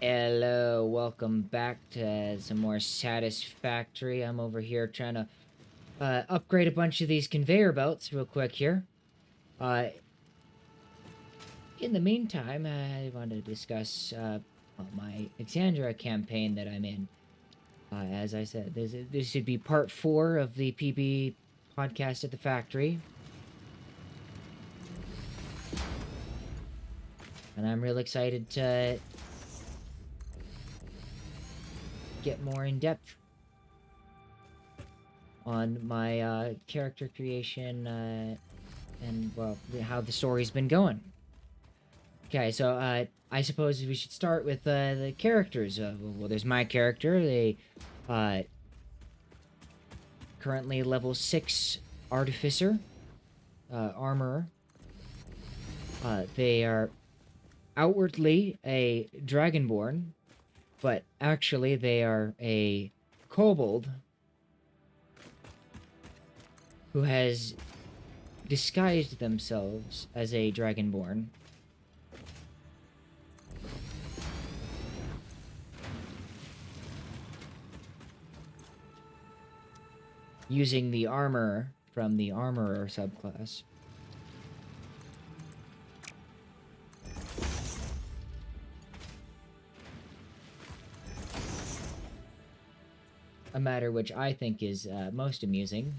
Hello, welcome back to some more Satisfactory. I'm over here trying to upgrade a bunch of these conveyor belts real quick here. Uh, in the meantime, I want to discuss my Exandria campaign that I'm in. As I said, this should be part 4 of the PB podcast at the factory. And I'm real excited to get more in depth on my character creation and, well, how the story's been going. Okay, so I suppose we should start with the characters. Well, there's my character, the uh, currently level 6 artificer, armorer. They are outwardly a dragonborn, but actually they are a kobold who has disguised themselves as a dragonborn. Using the armor from the armorer subclass. A matter which I think is most amusing.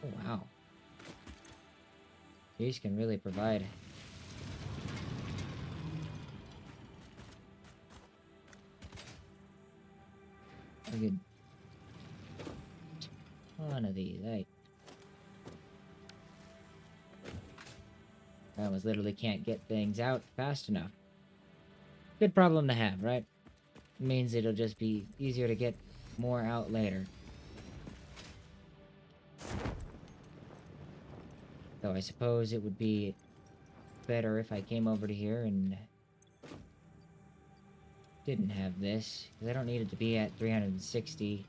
Oh, wow. These can really provide a good ton of these. I almost literally can't get things out fast enough. Good problem to have, right? It means it'll just be easier to get more out later. Though I suppose it would be better if I came over to here and didn't have this, because I don't need it to be at 360.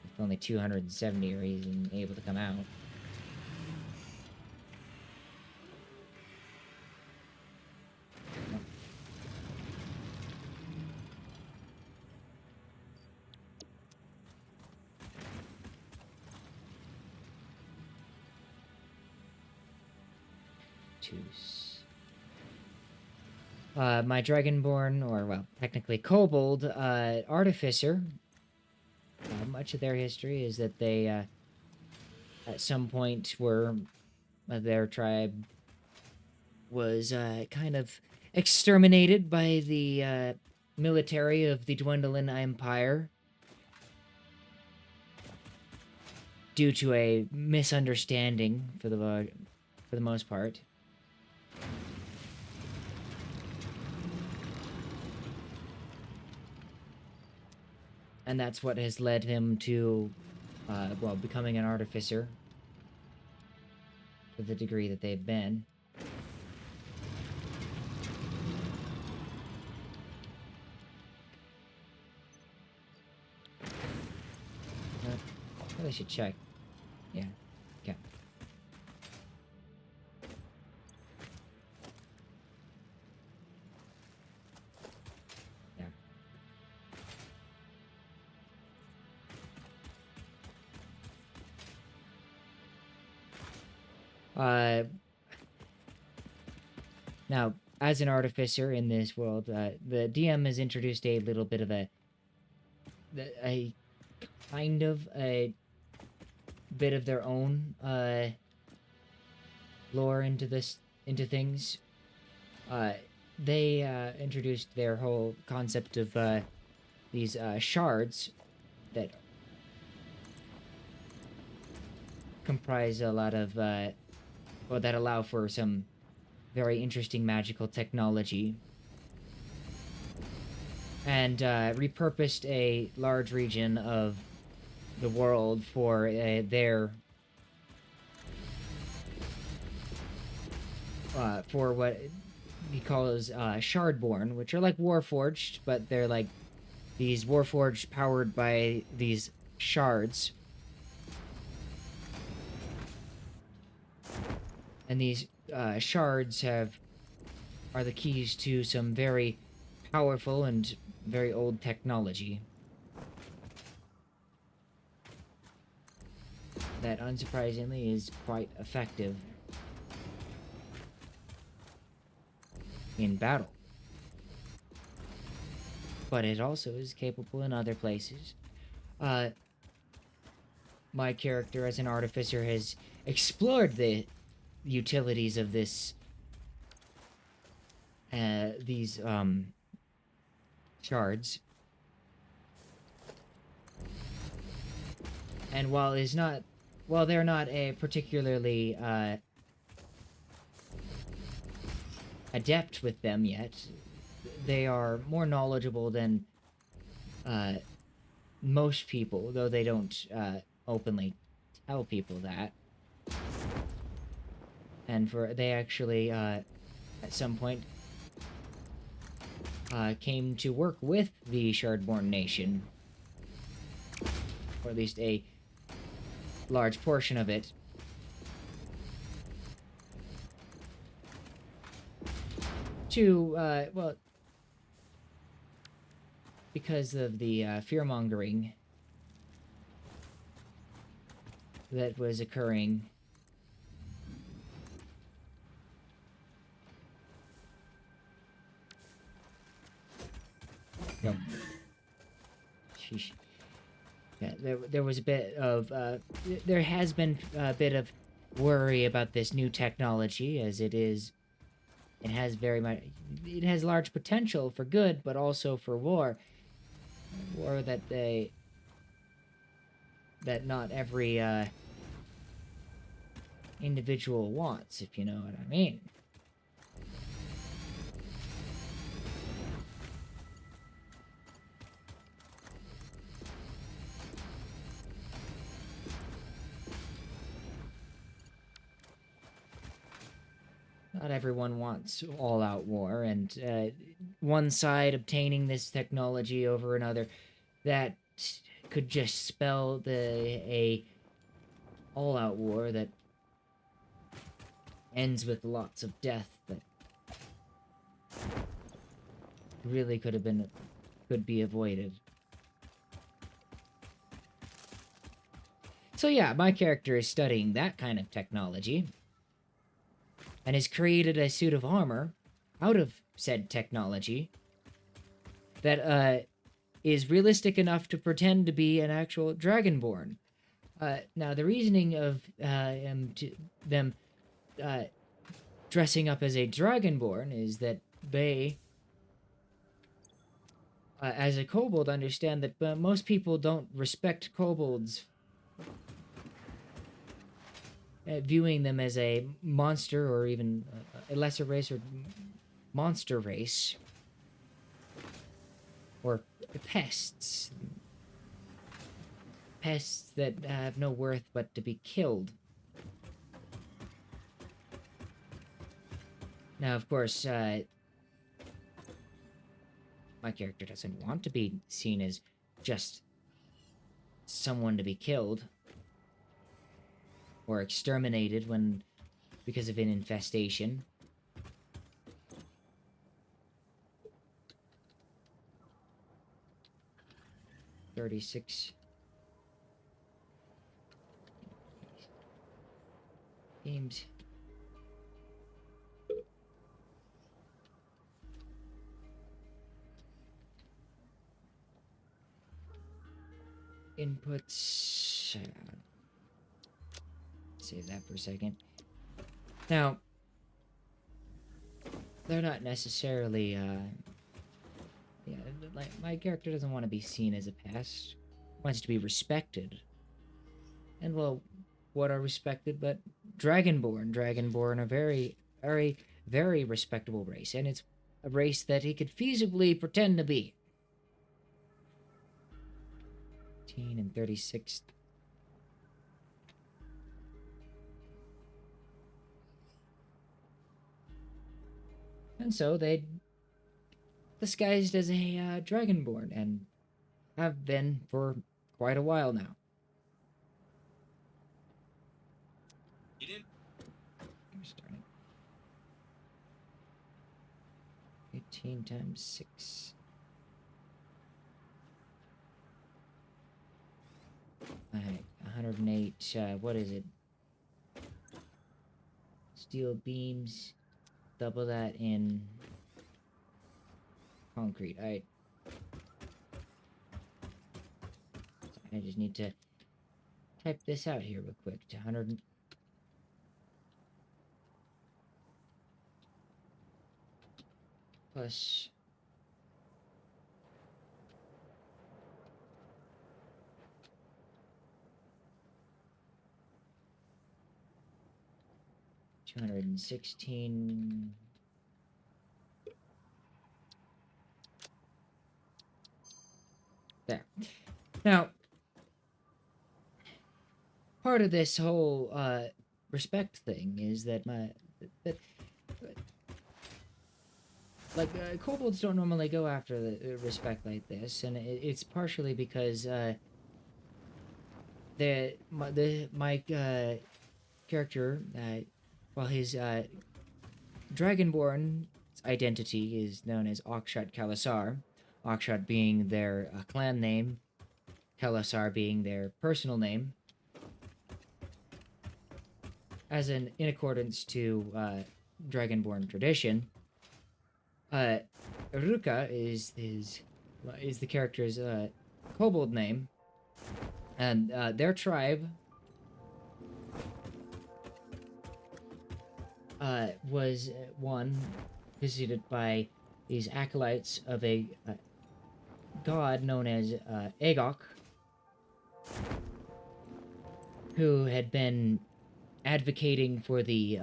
If only 270 are even able to come out. My Dragonborn, or, well, technically Kobold, Artificer, much of their history is that they, at some point were, their tribe was, kind of exterminated by the, military of the Dwendalin Empire due to a misunderstanding for the most part. And that's what has led him to, well, becoming an artificer to the degree that they've been. I really should check. Yeah. Okay. Yeah. Now, as an artificer in this world, the DM has introduced a little bit of a kind of a bit of their own lore into things. They introduced their whole concept of these shards that comprise a lot of well, that allow for some very interesting magical technology, and repurposed a large region of the world for their for what he calls Shardborn, which are like Warforged, but they're like these Warforged powered by these shards. And these shards are the keys to some very powerful and very old technology that, unsurprisingly, is quite effective in battle. But it also is capable in other places. My character as an artificer has explored the utilities of these shards. And while they're not a particularly adept with them yet, they are more knowledgeable than most people, though they don't openly tell people that. And they actually at some point came to work with the Shardborn Nation, or at least a large portion of it, to well, because of the fear-mongering that was occurring. Go. Sheesh. Yeah, there was a bit of there has been a bit of worry about this new technology, as it has large potential for good, but also for war that not every individual wants, if you know what I mean. Not everyone wants all-out war, and one side obtaining this technology over another, that could just spell a all-out war that ends with lots of death that really could be avoided. So yeah, my character is studying that kind of technology, and has created a suit of armor out of said technology that is realistic enough to pretend to be an actual Dragonborn. Now, the reasoning of them dressing up as a Dragonborn is that they, as a kobold, understand that most people don't respect kobolds, viewing them as a monster or even a lesser race or monster race, or pests that have no worth but to be killed. Now, of course, my character doesn't want to be seen as just someone to be killed or exterminated because of an infestation. $36 games. Inputs. Save that for a second. Now, they're not necessarily, yeah, like, my character doesn't want to be seen as a pest. Wants to be respected. And, well, what are respected but Dragonborn? Dragonborn are very, very, very respectable race, and it's a race that he could feasibly pretend to be. 18 and 36. And so they disguised as a dragonborn and have been for quite a while now. Starting. 18 times 6. Alright, 108. What is it? Steel beams. Double that in concrete. Alright. I just need to type this out here real quick. 100. Plus 216. There. Now, part of this whole respect thing is that kobolds don't normally go after the respect like this, and it's partially because my character, while his dragonborn identity is known as Akshat Kalasar, Akshat being their clan name, Kalasar being their personal name, in accordance to dragonborn tradition. Ruka is the character's kobold name, and their tribe was visited by these acolytes of a god known as Agok, who had been advocating for the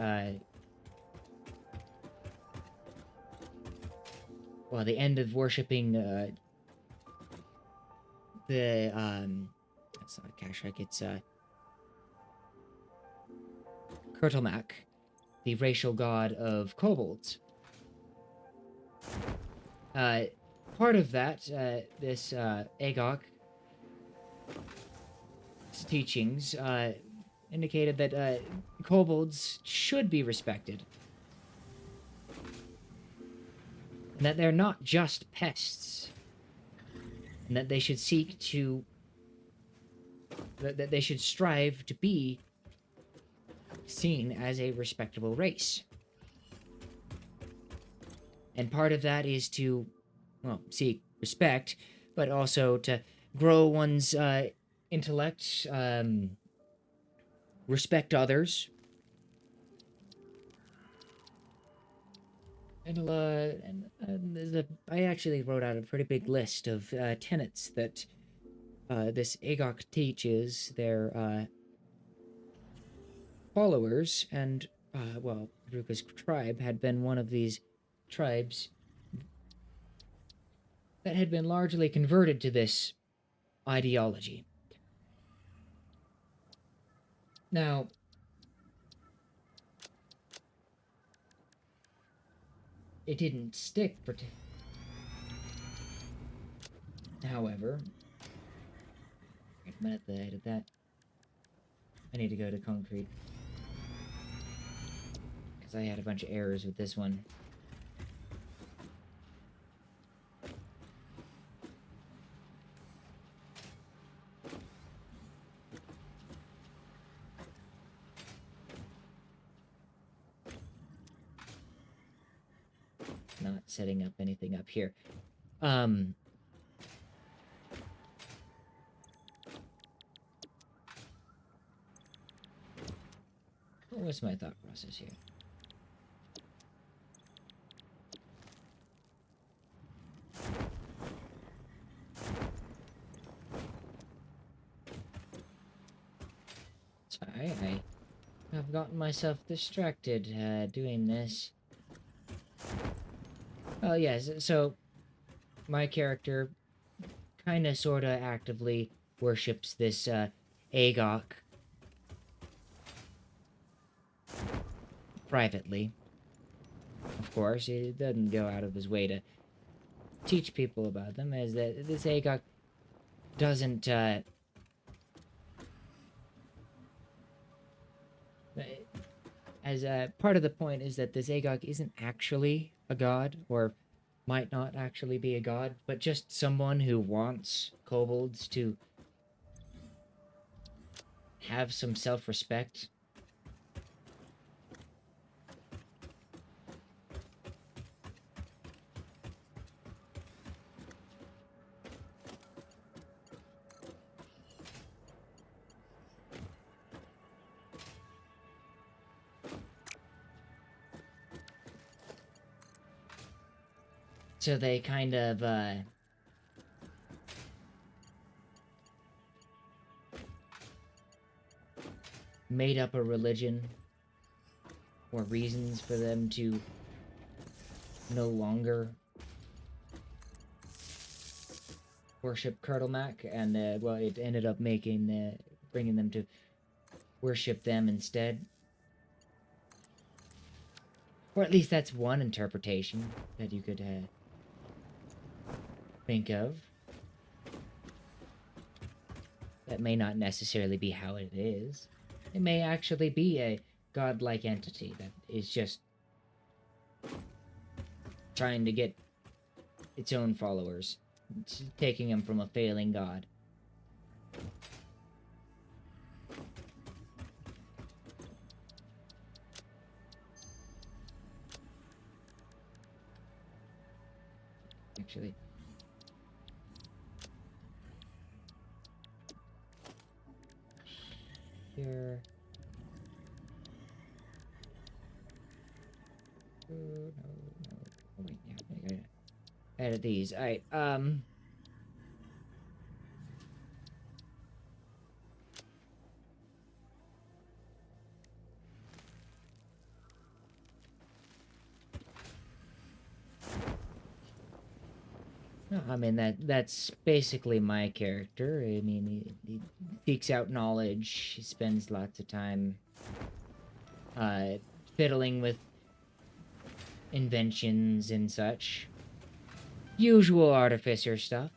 end of worshipping that's not Kashak, it's Kurtlemak, the racial god of kobolds. Part of that, this Agok's teachings indicated that kobolds should be respected. And that they're not just pests. And that they should seek to... that they should strive to be seen as a respectable race. And part of that is to, seek respect, but also to grow one's intellect, respect others, and I actually wrote out a pretty big list of tenets that this Agok teaches their followers, and Ruka's tribe had been one of these tribes that had been largely converted to this ideology. Now, it didn't stick, however, wait a minute, I did that. I need to go to concrete, because I had a bunch of errors with this one. Not setting up anything up here. What's my thought process here? Sorry, I've gotten myself distracted doing this. Oh, yes, so my character kinda sorta actively worships this Agok privately. of course, he doesn't go out of his way to teach people about them, is that this Agok doesn't, as part of the point is that this Agok isn't actually a god, or might not actually be a god, but just someone who wants kobolds to have some self-respect. So they kind of, made up a religion or reasons for them to no longer worship Kurtlemak, and well, it ended up bringing them to worship them instead. Or at least that's one interpretation that you could think of. That may not necessarily be how it is. It may actually be a godlike entity that is just trying to get its own followers, taking them from a failing god. Actually, here. Oh, no. Oh, wait, yeah, I gotta edit these. Alright, no, I mean, that's basically my character. I mean, he seeks out knowledge. He spends lots of time uh, fiddling with inventions and such. Usual artificer stuff.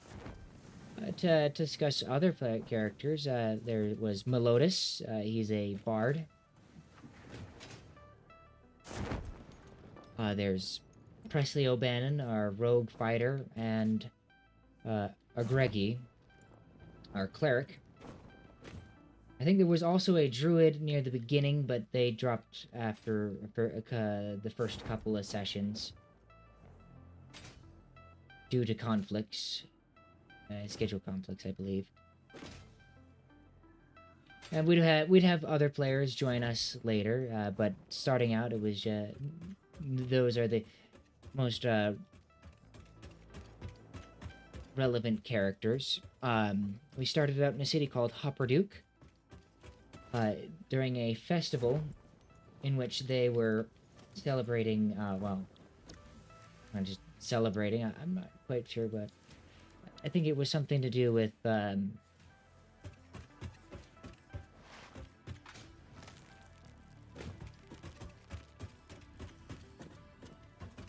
To discuss other characters, there was Melodus. He's a bard. There's Presley O'Bannon, our rogue fighter, and Agregi, our cleric. I think there was also a druid near the beginning, but they dropped after the first couple of sessions due to conflicts, schedule conflicts, I believe. And we'd have other players join us later, but starting out, it was those are the most relevant characters. We started out in a city called Hopperduke during a festival in which they were celebrating, well, not just celebrating, I'm not quite sure, but I think it was something to do with,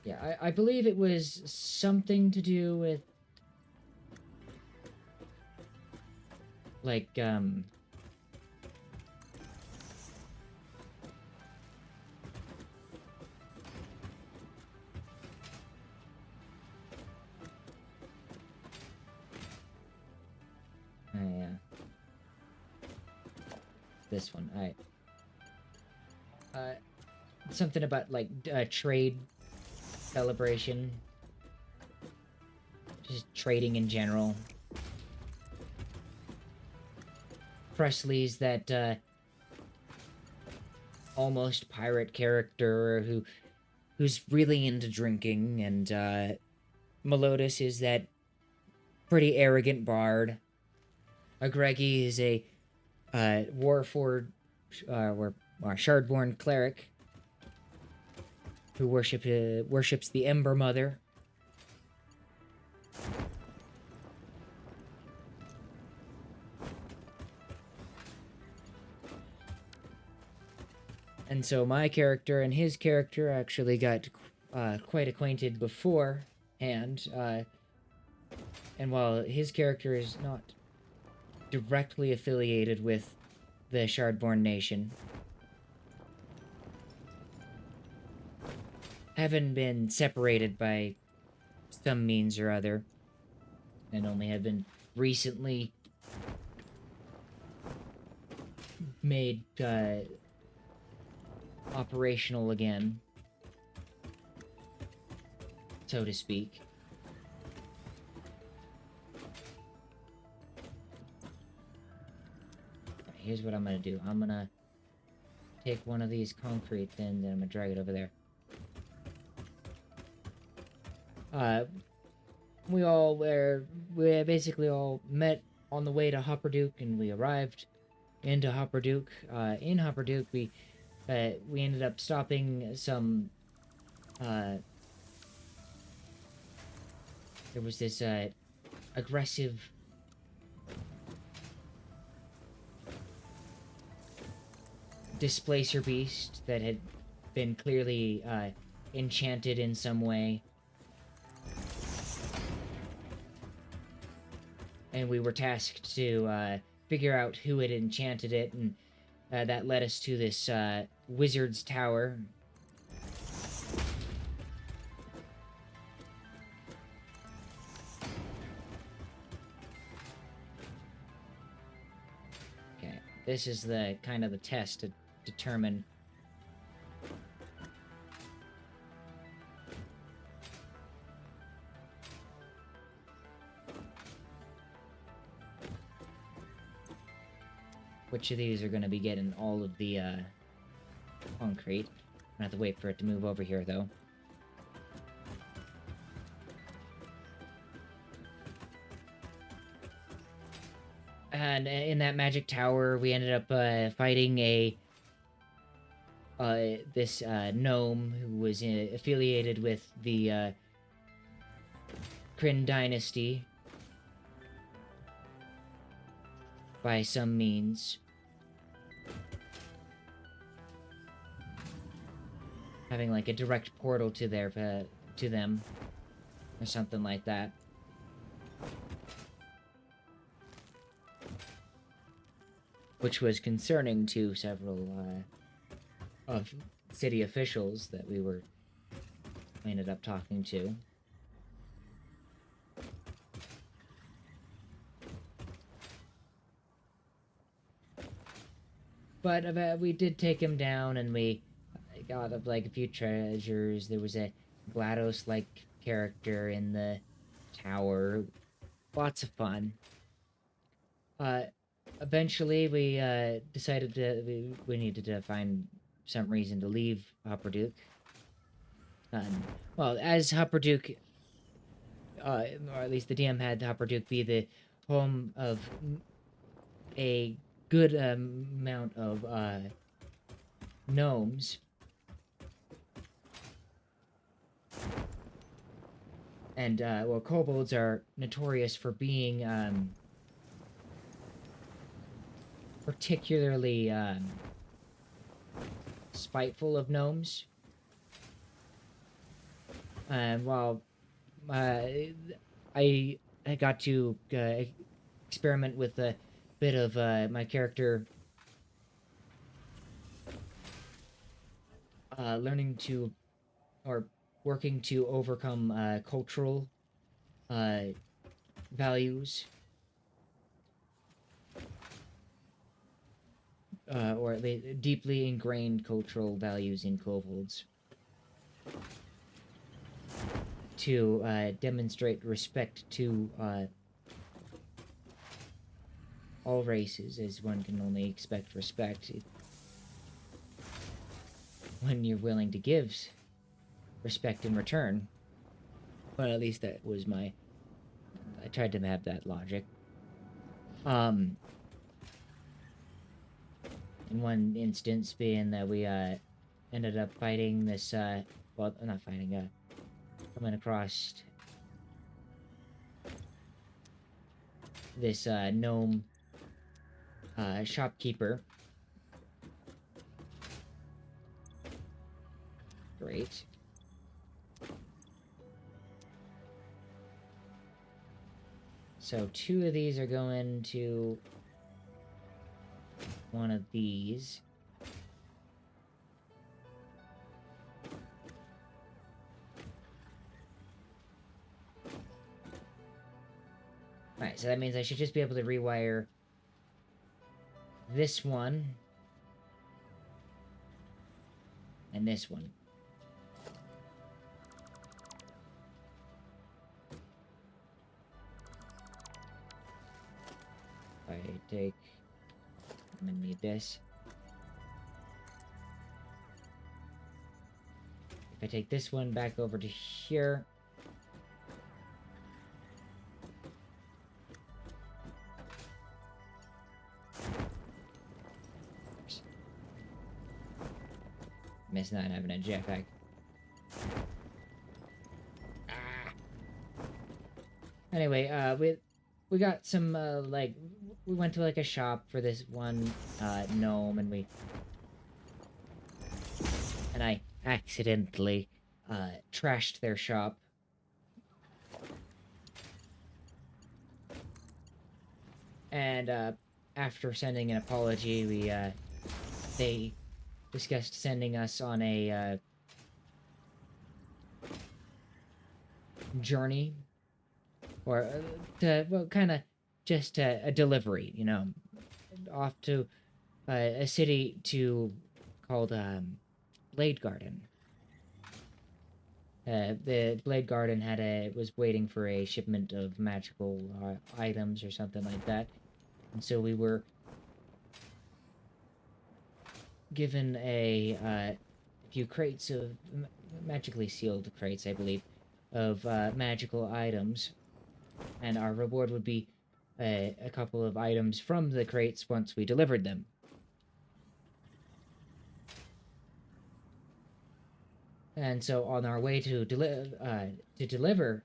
yeah, I believe it was something to do with, like, yeah. This one, alright. Something about, like, trade celebration. Just trading in general. Presley's that, almost pirate character who's really into drinking, and, Melodus is that pretty arrogant bard. Agregi is a, Warford, or Shardborn cleric who worships the Ember Mother. And so my character and his character actually got quite acquainted beforehand, and while his character is not directly affiliated with the Shardborn Nation, having been separated by some means or other, and only have been recently made operational again, so to speak. Here's what I'm gonna do. I'm gonna take one of these concrete thins and I'm gonna drag it over there. We basically all met on the way to Hopperduke, and we arrived into Hopperduke. In Hopperduke, we ended up stopping some. There was this aggressive displacer beast that had been clearly enchanted in some way. And we were tasked to figure out who had enchanted it, and that led us to this wizard's tower. Okay, this is the kind of the test to determine which of these are going to be getting all of the concrete. I'm going to have to wait for it to move over here, though. And in that magic tower, we ended up fighting this gnome who was affiliated with the Kryn dynasty by some means. Having like a direct portal to them, or something like that. Which was concerning to several of city officials that we ended up talking to. But we did take him down, and we got like a few treasures. There was a GLaDOS-like character in the tower. Lots of fun. Eventually, we decided we needed to find some reason to leave Hopperduke. Well, as Hopperduke, or at least the DM had Hopperduke be the home of a good amount of gnomes. And, well, kobolds are notorious for being particularly spiteful of gnomes. And while I got to experiment with a bit of my character learning to, or working to overcome cultural values, or at least deeply ingrained cultural values in kobolds, to demonstrate respect to all races, as one can only expect respect when you're willing to give respect in return. Well, at least that was I tried to have that logic. In one instance being that we ended up fighting this well, not fighting, coming across this gnome shopkeeper. Great. So 2 of these are going to one of these. Alright, so that means I should just be able to rewire this one and this one. If I take... I'm gonna need this. If I take this one back over to here... Miss not having a jetpack. Ah. Anyway, we got some like we went to like a shop for this one gnome, and I accidentally trashed their shop. And after sending an apology, they discussed sending us on a journey, or kind of just a delivery, you know, off to a city called Blade Garden. The Blade Garden was waiting for a shipment of magical items or something like that, and so we were given a few crates of magically sealed crates, I believe, of magical items, and our reward would be a couple of items from the crates once we delivered them. And so on our way to deliver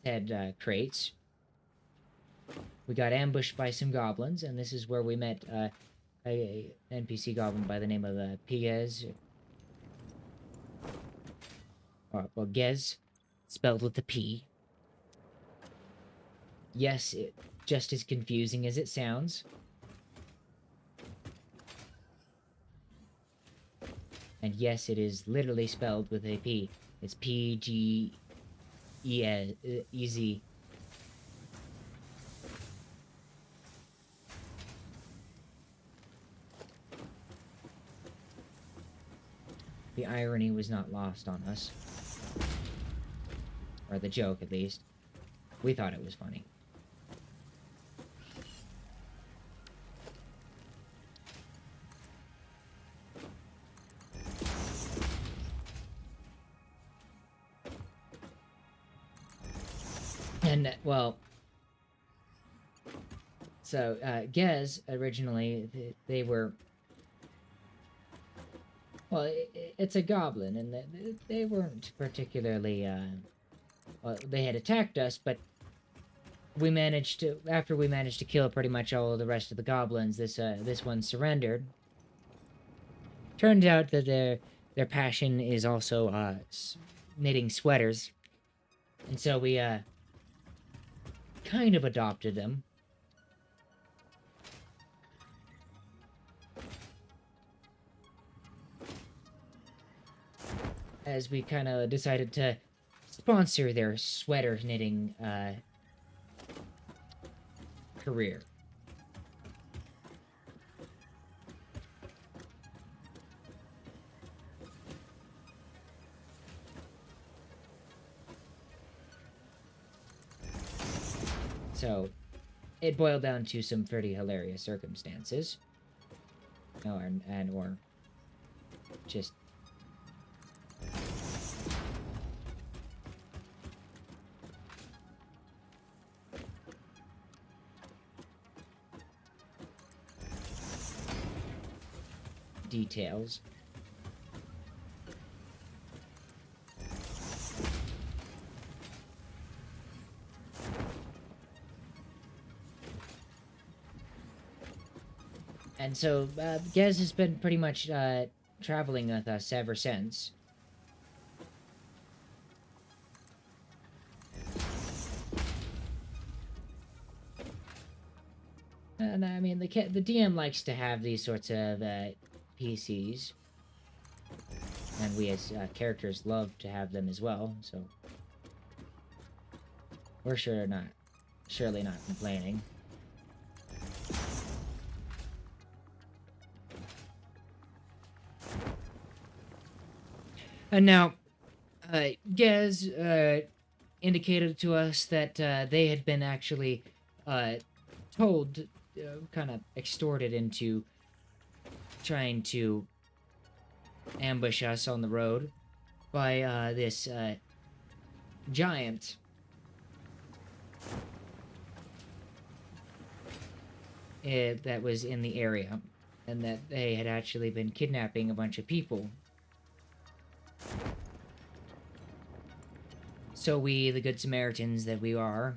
said crates, we got ambushed by some goblins, and this is where we met a NPC goblin by the name of Piguez. Well, Gez, spelled with the P. Yes, just as confusing as it sounds. And yes, it is literally spelled with a P. It's P-G-E-Z. The irony was not lost on us. Or the joke, at least. We thought it was funny. And, well... So, Gez, originally, they were... Well, it's a goblin, and they weren't particularly, well, they had attacked us, but after we managed to kill pretty much all of the rest of the goblins, this one surrendered. Turned out that their passion is also, knitting sweaters. And so we, kind of adopted them. As we kind of decided to sponsor their sweater knitting career. So, it boiled down to some pretty hilarious circumstances. Or just details. And so, Gez has been pretty much traveling with us ever since. And I mean, the DM likes to have these sorts of PCs, and we as characters love to have them as well. So we're surely not complaining. And now, Gez indicated to us that they had been actually told, kind of extorted into trying to ambush us on the road by this giant. That was in the area, and that they had actually been kidnapping a bunch of people. So we, the Good Samaritans that we are,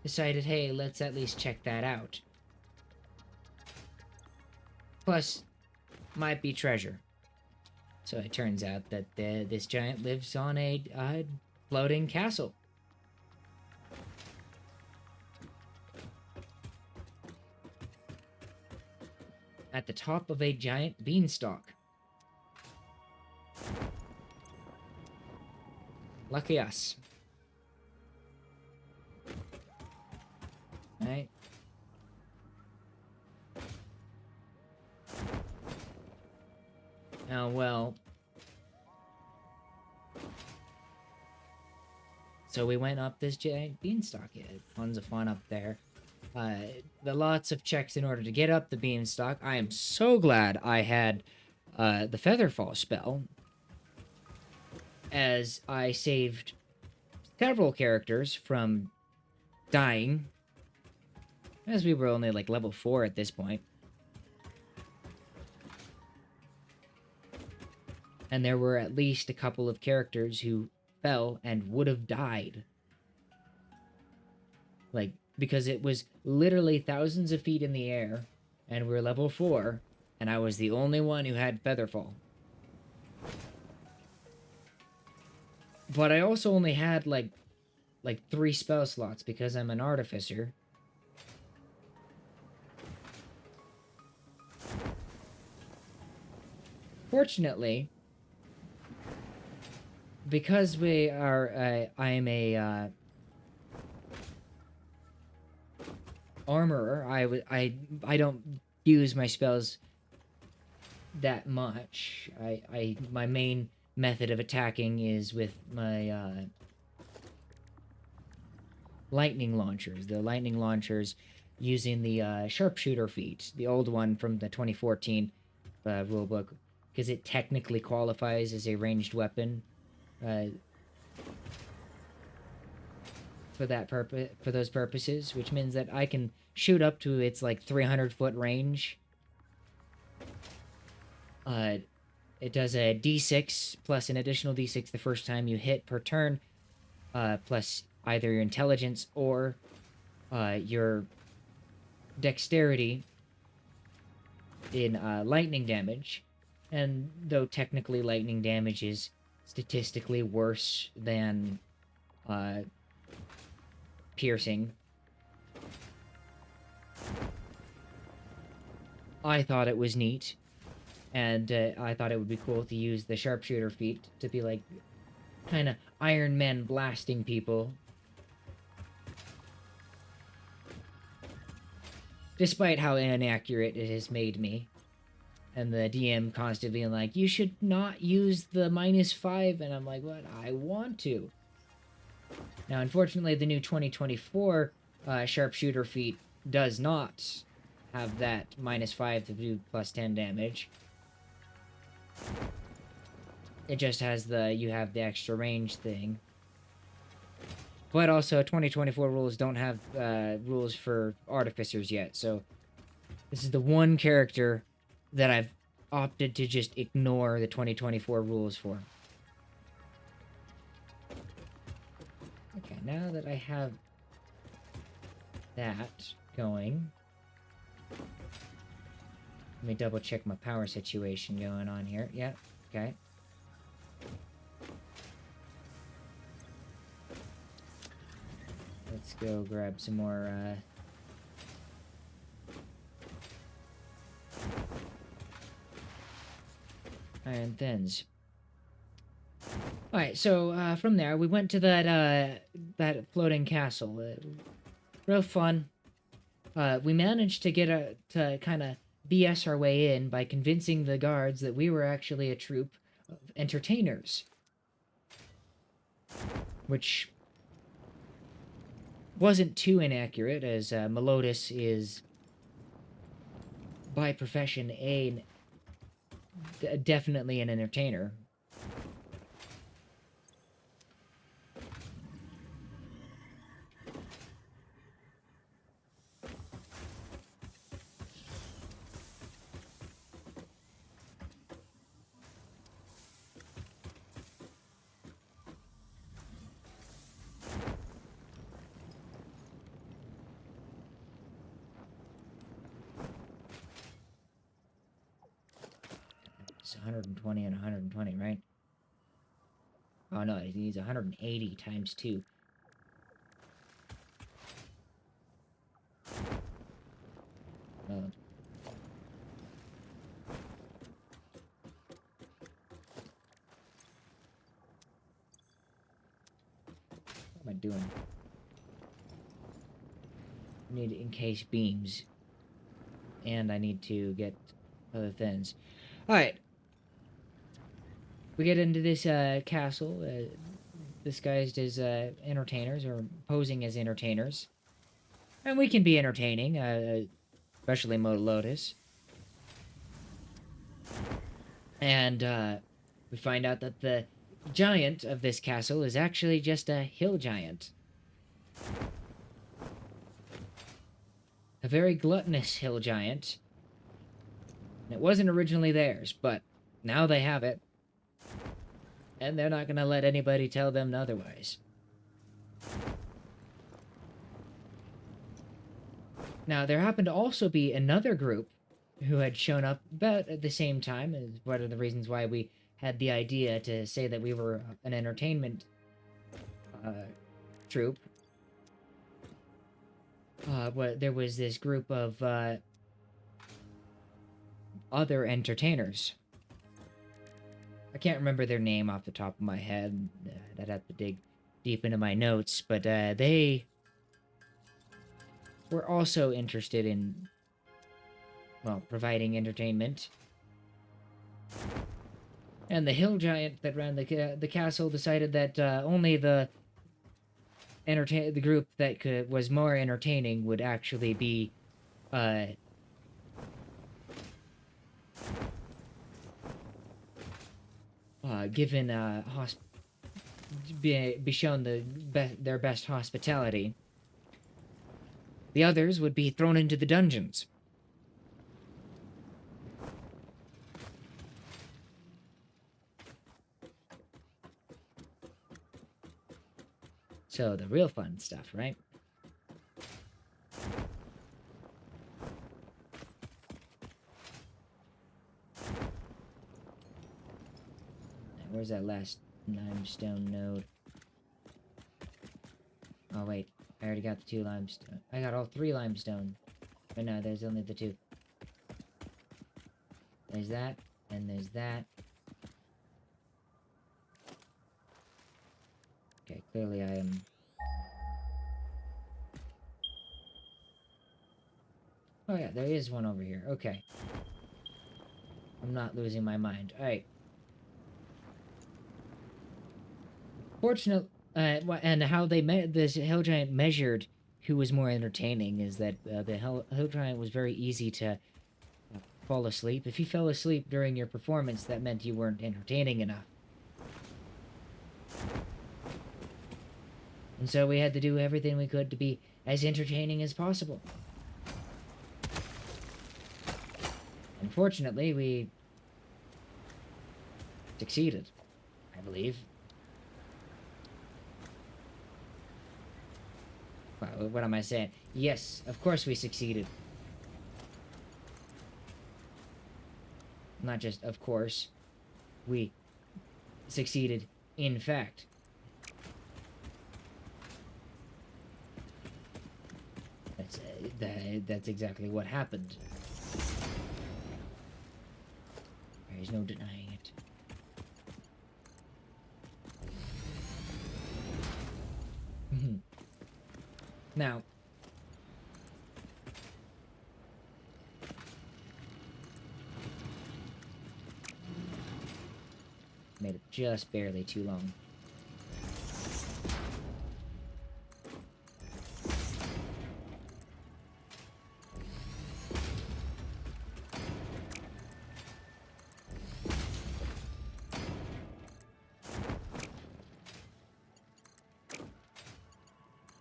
decided, hey, let's at least check that out. Plus, might be treasure. So it turns out that this giant lives on a floating castle. At the top of a giant beanstalk. Lucky us. Right? Now, well... So we went up this giant beanstalk. It had tons of fun up there. The lots of checks in order to get up the beanstalk. I am so glad I had the Featherfall spell, as I saved several characters from dying, as we were only like level 4 at this point. And there were at least a couple of characters who fell and would have died. Like, because it was literally thousands of feet in the air, and we're level 4, and I was the only one who had Featherfall. But I also only had, like 3 spell slots, because I'm an artificer. Fortunately, because we are, I am a, armorer, I don't use my spells that much. My main method of attacking is with my, lightning launchers. The lightning launchers using the, sharpshooter feat, the old one from the 2014, rulebook, because it technically qualifies as a ranged weapon, for that purpose, for those purposes, which means that I can shoot up to its like 300-foot range. It does a d6 plus an additional d6 the first time you hit per turn, plus either your intelligence or your dexterity in lightning damage. And though technically lightning damage is statistically worse than piercing, I thought it was neat, and I thought it would be cool to use the sharpshooter feat to be like kind of Iron Man blasting people, despite how inaccurate it has made me. And the DM constantly being like, you should not use the -5, and I'm like, what? I want to. Now, unfortunately, the new 2024 sharpshooter feat does not have that -5 to do +10 damage. It just has you have the extra range thing. But also, 2024 rules don't have rules for artificers yet, so this is the one character that I've opted to just ignore the 2024 rules for. Okay, now that I have that going, let me double check my power situation going on here. Yeah, okay. Let's go grab some more Iron Thins. Alright, so from there, we went to that floating castle. Real fun. We managed to to kind of BS our way in by convincing the guards that we were actually a troupe of entertainers. Which wasn't too inaccurate, as Melodus is, by profession, definitely an entertainer. It's 120 and 120, right? Oh no, he needs 180 times 2. What am I doing? I need encase beams. And I need to get other things. Alright. We get into this castle, disguised as entertainers, or posing as entertainers. And we can be entertaining, especially Lotus. And we find out that the giant of this castle is actually just a hill giant. A very gluttonous hill giant. And it wasn't originally theirs, but now they have it. And they're not going to let anybody tell them otherwise. Now, there happened to also be another group who had shown up about at the same time, is one of the reasons why we had the idea to say that we were an entertainment troupe. There was this group of other entertainers. I can't remember their name off the top of my head. I'd have to dig deep into my notes, but they were also interested in, well, providing entertainment. And the hill giant that ran the castle decided that only the group that was more entertaining would actually be given be shown their best hospitality. The others would be thrown into the dungeons. So the real fun stuff, right? Where's that last limestone node? Oh, wait. I already got the 2 limestone. I got all 3 limestone. But no, there's only the 2. There's that, and there's that. Okay, clearly I am... Oh yeah, there is one over here. Okay. I'm not losing my mind. Alright. Fortunately, and how this hill giant measured who was more entertaining is that the hill giant was very easy to fall asleep. If you fell asleep during your performance, that meant you weren't entertaining enough. And so we had to do everything we could to be as entertaining as possible. Unfortunately, we succeeded, I believe. What am I saying? Yes, of course we succeeded. Not just of course. We succeeded, in fact. That's exactly what happened. There's no denying it. Now, made it just barely too long.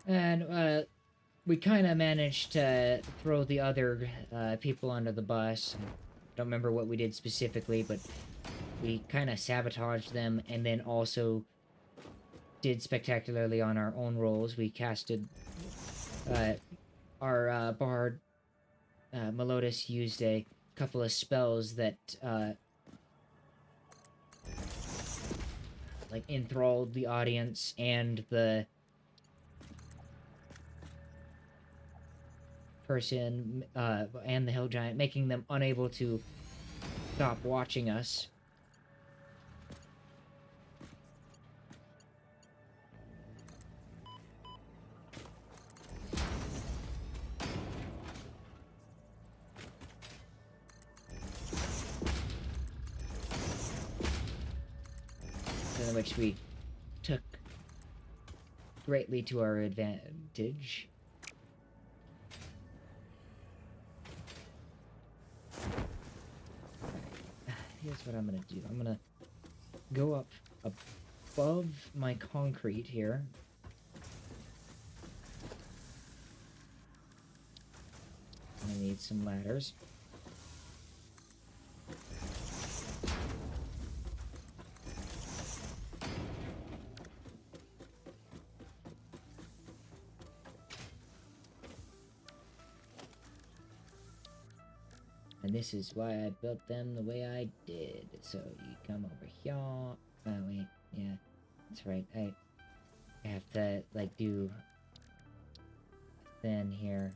And we kind of managed to throw the other people under the bus. Don't remember what we did specifically, but we kind of sabotaged them, and then also did spectacularly on our own rolls. We casted our bard Melodus used a couple of spells that like enthralled the audience and the person and the hill giant, making them unable to stop watching us. In which we took greatly to our advantage. Here's what I'm gonna do. I'm gonna go up above my concrete here. I need some ladders. And this is why I built them the way I did. So you come over here. Oh wait, yeah, that's right. I have to like do thin here.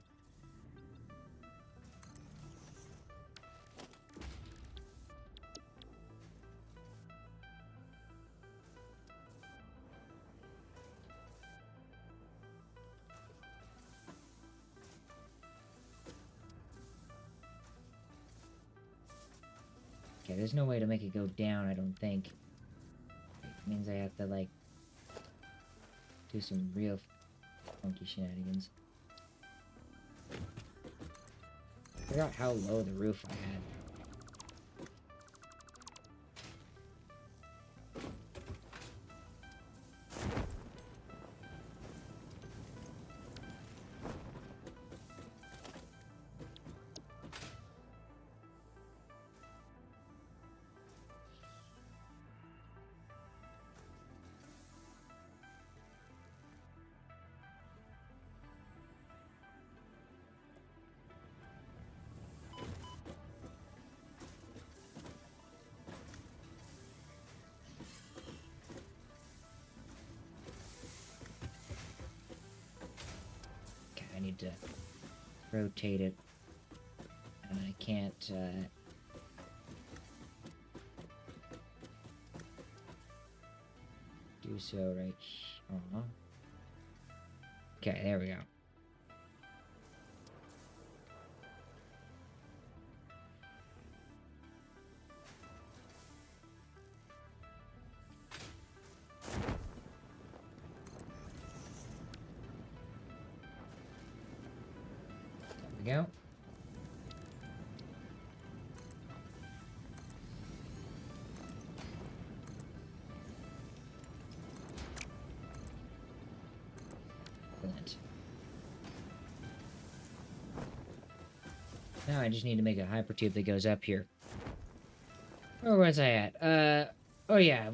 Okay, there's no way to make it go down, I don't think. It means I have to, like, do some real funky shenanigans. I forgot how low the roof I had. I need to rotate it, and I can't, do so right. Okay, there we go. There we go. Brilliant. Now I just need to make a hypertube that goes up here. Where was I at? Oh yeah,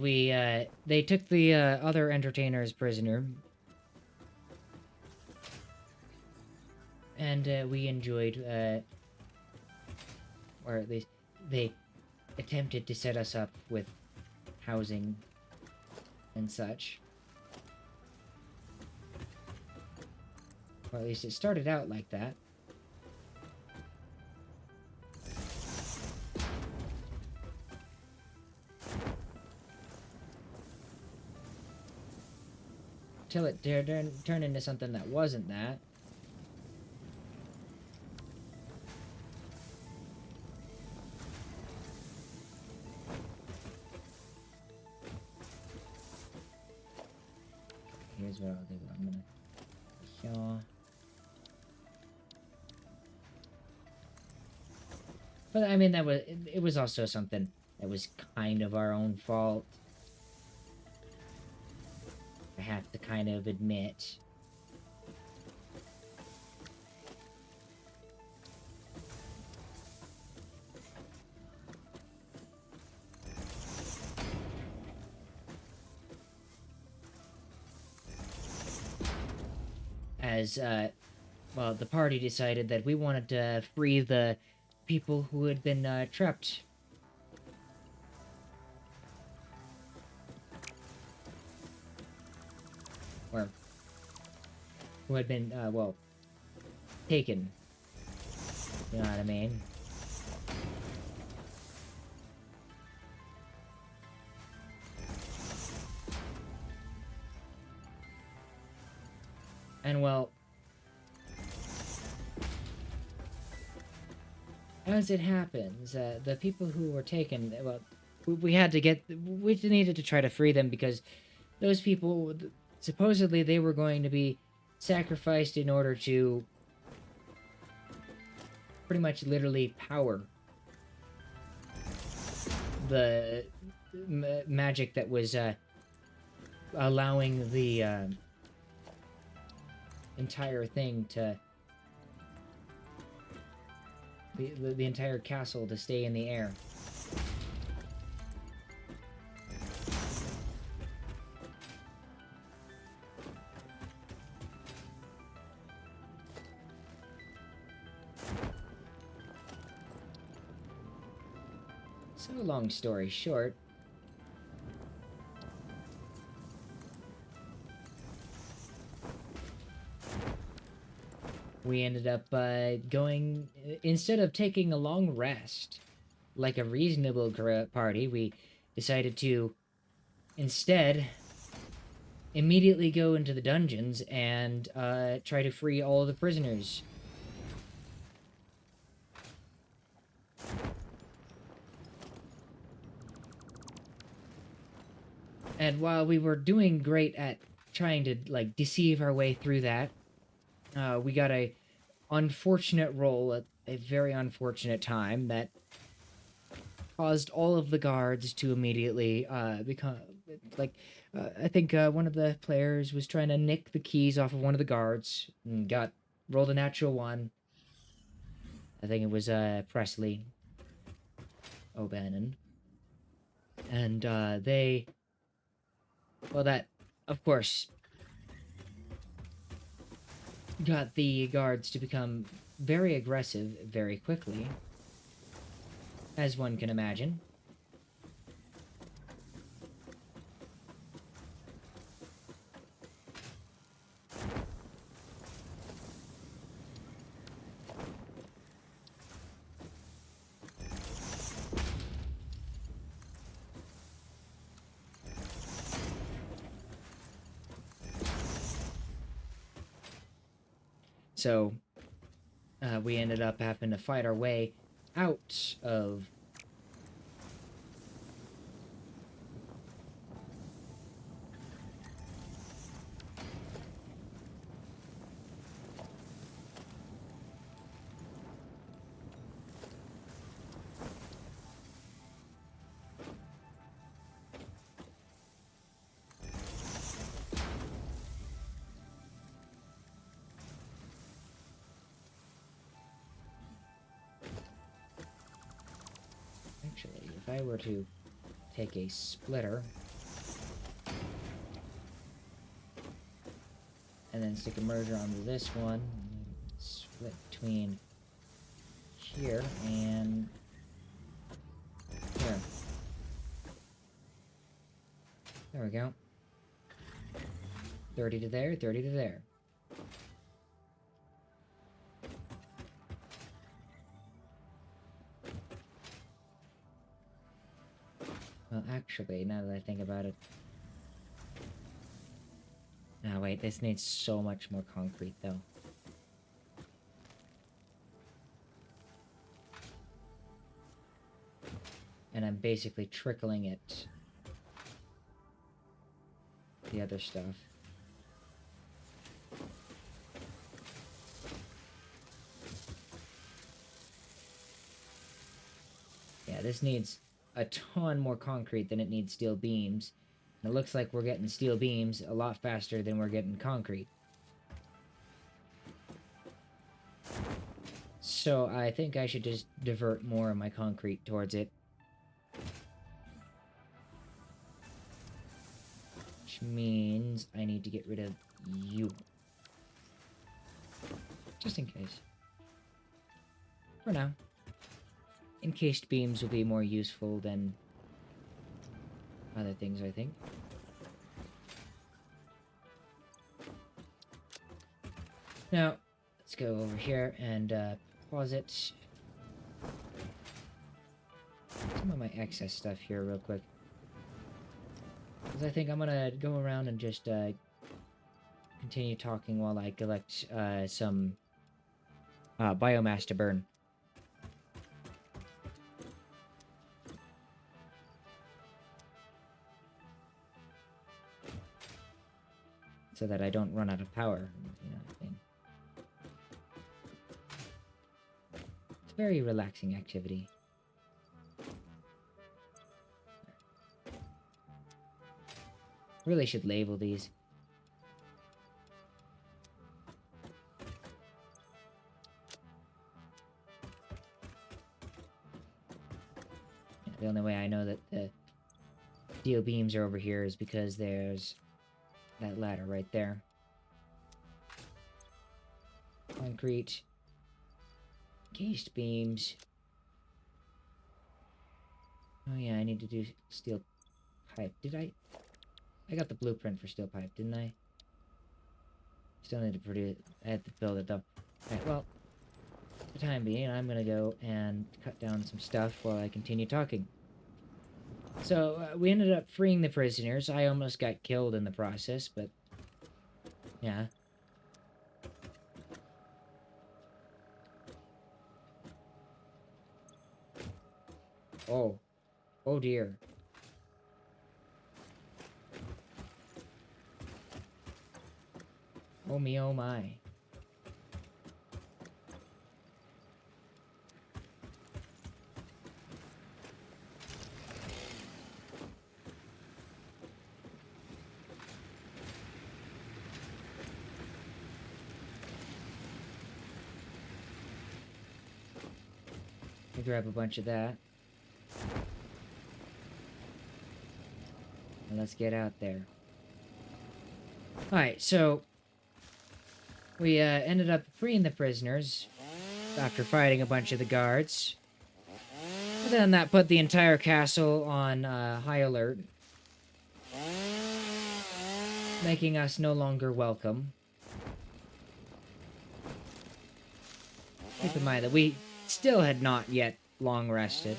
they took the, other entertainers prisoner. And, we enjoyed, or at least they attempted to set us up with housing and such. Or at least it started out like that. Till it turned into something that wasn't that. here's what I'll do. I'm gonna... Yeah. But I mean, it was also something that was kind of our own fault. I have to kind of admit. As, well, the party decided that we wanted to free the people who had been, trapped. Or, who had been, well, taken. You know what I mean? And, well, as it happens, the people who were taken, well, we needed to try to free them because those people, supposedly they were going to be sacrificed in order to pretty much literally power the magic that was allowing the entire thing to the entire castle to stay in the air. So, long story short, we ended up going, instead of taking a long rest like a reasonable party, we decided to instead immediately go into the dungeons and try to free all of the prisoners. And while we were doing great at trying to, like, deceive our way through that, we got a unfortunate roll at a very unfortunate time that caused all of the guards to immediately become, like, I think one of the players was trying to nick the keys off of one of the guards and rolled a natural one. I think it was Presley O'Bannon. And well, that, of course, got the guards to become very aggressive very quickly, as one can imagine. So, we ended up having to fight our way out of actually, if I were to take a splitter and then stick a merger onto this one, split between here and here. There we go. 30 to there, 30 to there. Well, actually, now that I think about it... Oh, wait, this needs so much more concrete, though. And I'm basically trickling it. The other stuff. this needs a ton more concrete than it needs steel beams. And it looks like we're getting steel beams a lot faster than we're getting concrete. So I think I should just divert more of my concrete towards it. Which means I need to get rid of you. Just in case. For now. Encased beams will be more useful than other things, I think. Now, let's go over here and pause it. Some of my excess stuff here real quick. Because I think I'm gonna go around and just continue talking while I collect some biomass to burn. So that I don't run out of power, you know, thing. It's a very relaxing activity. Really should label these. Yeah, the only way I know that the steel beams are over here is because there's that ladder right there. Concrete. Cased beams. Oh yeah, I need to do steel pipe. Did I got the blueprint for steel pipe, didn't I? Still need to produce... I have to build it though. Alright, well, for the time being, I'm gonna go and cut down some stuff while I continue talking. So, we ended up freeing the prisoners. I almost got killed in the process, but... yeah. Oh. Oh dear. Oh me, oh my. Let me grab a bunch of that. And let's get out there. Alright, so... we ended up freeing the prisoners after fighting a bunch of the guards. But then that put the entire castle on high alert, making us no longer welcome. Keep in mind that we still had not yet long rested,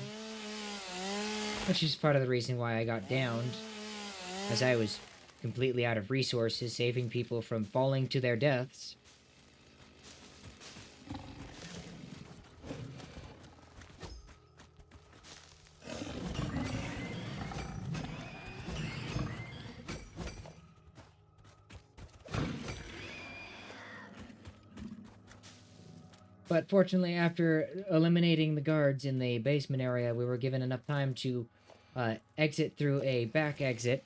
which is part of the reason why I got downed, as I was completely out of resources, saving people from falling to their deaths. But fortunately, after eliminating the guards in the basement area, we were given enough time to exit through a back exit,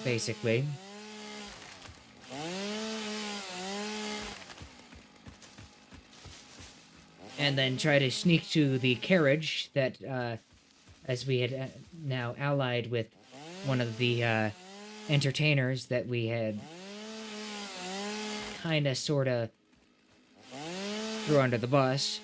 basically. And then try to sneak to the carriage that, as we had now allied with one of the entertainers that we had kinda, sorta threw under the bus.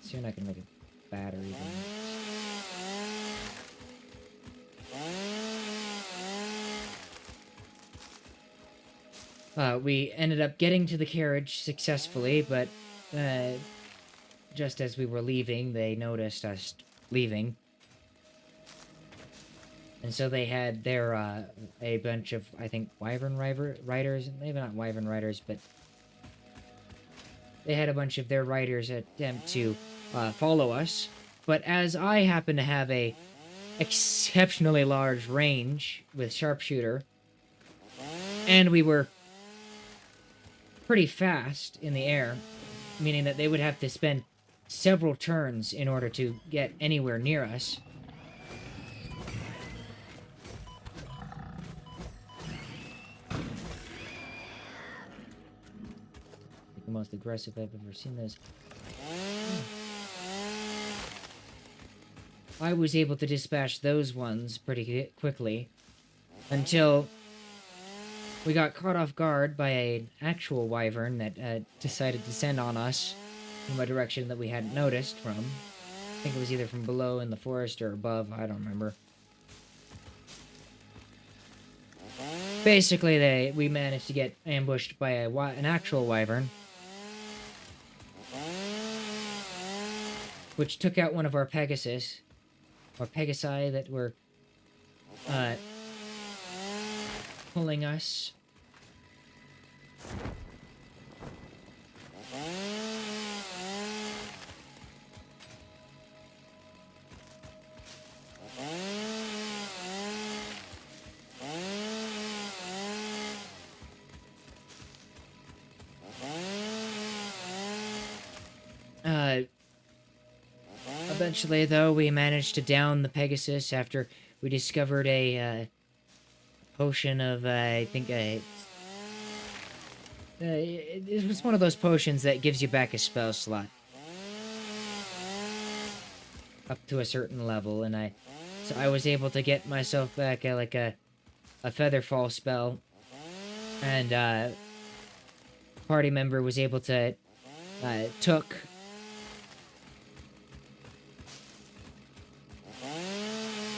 See if I can make a battery then. We ended up getting to the carriage successfully, but just as we were leaving, they noticed us leaving. And so they had their a bunch of, I think, riders, maybe not wyvern riders, but they had a bunch of their riders attempt to follow us. But as I happen to have a exceptionally large range with sharpshooter, and we were pretty fast in the air, meaning that they would have to spend several turns in order to get anywhere near us. The most aggressive I've ever seen this. I was able to dispatch those ones pretty quickly until we got caught off guard by an actual wyvern that decided to descend on us from a direction that we hadn't noticed from. I think it was either from below in the forest or above, I don't remember. Basically, we managed to get ambushed by an actual wyvern, which took out one of our Pegasi that were pulling us. Eventually, though, we managed to down the Pegasus after we discovered a potion of, I think, it was one of those potions that gives you back a spell slot up to a certain level, and so I was able to get myself back like a Featherfall spell, and party member was able to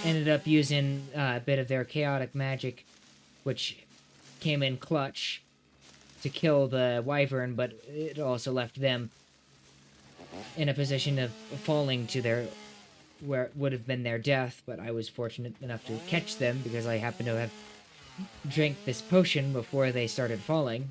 ended up using a bit of their chaotic magic, which came in clutch to kill the wyvern, but it also left them in a position of falling to where it would have been their death. But I was fortunate enough to catch them because I happened to have drank this potion before they started falling.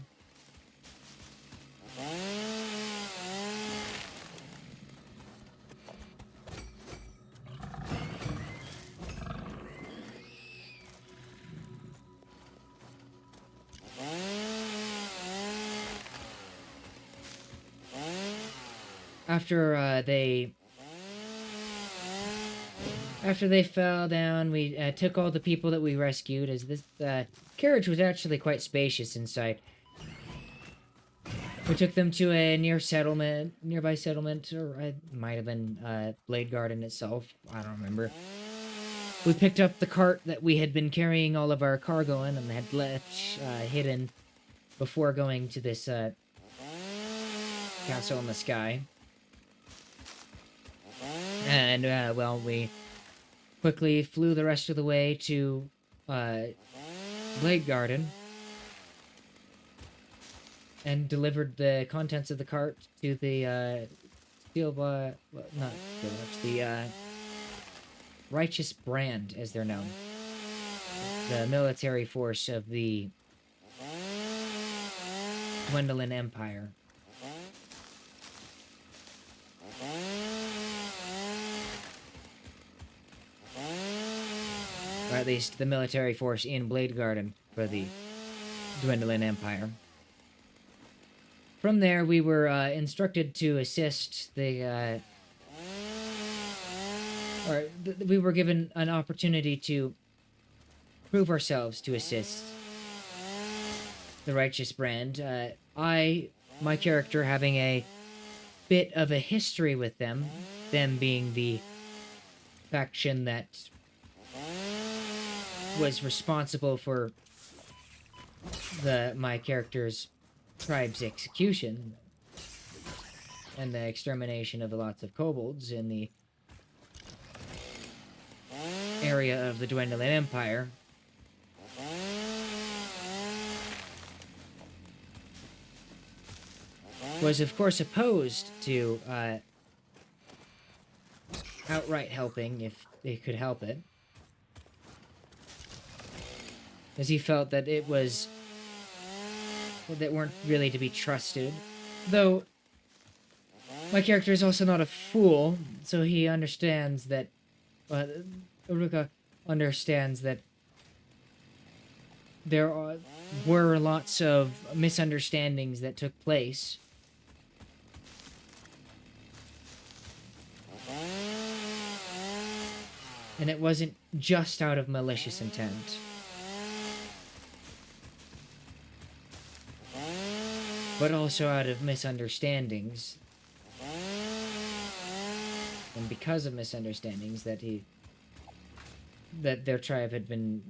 After they fell down, we took all the people that we rescued, as this carriage was actually quite spacious inside. We took them to a nearby settlement, or it might have been Blade Garden itself. I don't remember. We picked up the cart that we had been carrying all of our cargo in and had left hidden before going to this castle in the sky. And, well, we quickly flew the rest of the way to Blade Garden and delivered the contents of the cart to the Righteous Brand, as they're known. The military force of the Gwendolyn Empire. Or at least the military force in Blade Garden for the Gwendolyn Empire. From there, we were instructed to assist the... we were given an opportunity to prove ourselves to assist the Righteous Brand. My character, having a bit of a history with them being the faction that was responsible for my character's tribe's execution and the extermination of lots of kobolds in the area of the Gwendolyn Empire. Was of course opposed to outright helping if they could help it. as he felt that it was that weren't really to be trusted. Though my character is also not a fool, so he understands that. Uruka understands that were lots of misunderstandings that took place. And it wasn't just out of malicious intent. But also out of misunderstandings. And because of misunderstandings that their tribe had been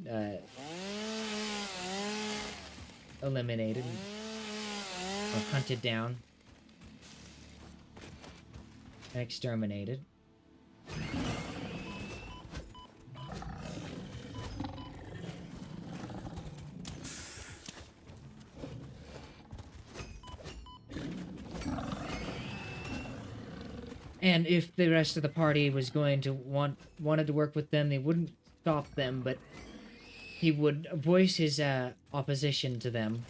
eliminated or hunted down and exterminated. And if the rest of the party was going to wanted to work with them, they wouldn't stop them, but he would voice his opposition to them.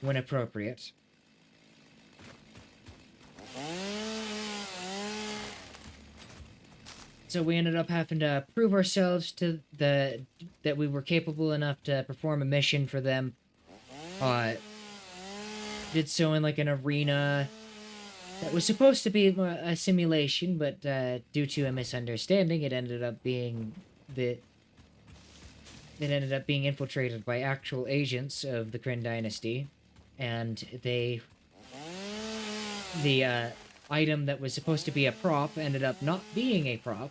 When appropriate. So we ended up having to prove ourselves to that we were capable enough to perform a mission for them. Did so in like an arena that was supposed to be a simulation, but due to a misunderstanding, it ended up being infiltrated by actual agents of the Kryn dynasty, and the item that was supposed to be a prop ended up not being a prop,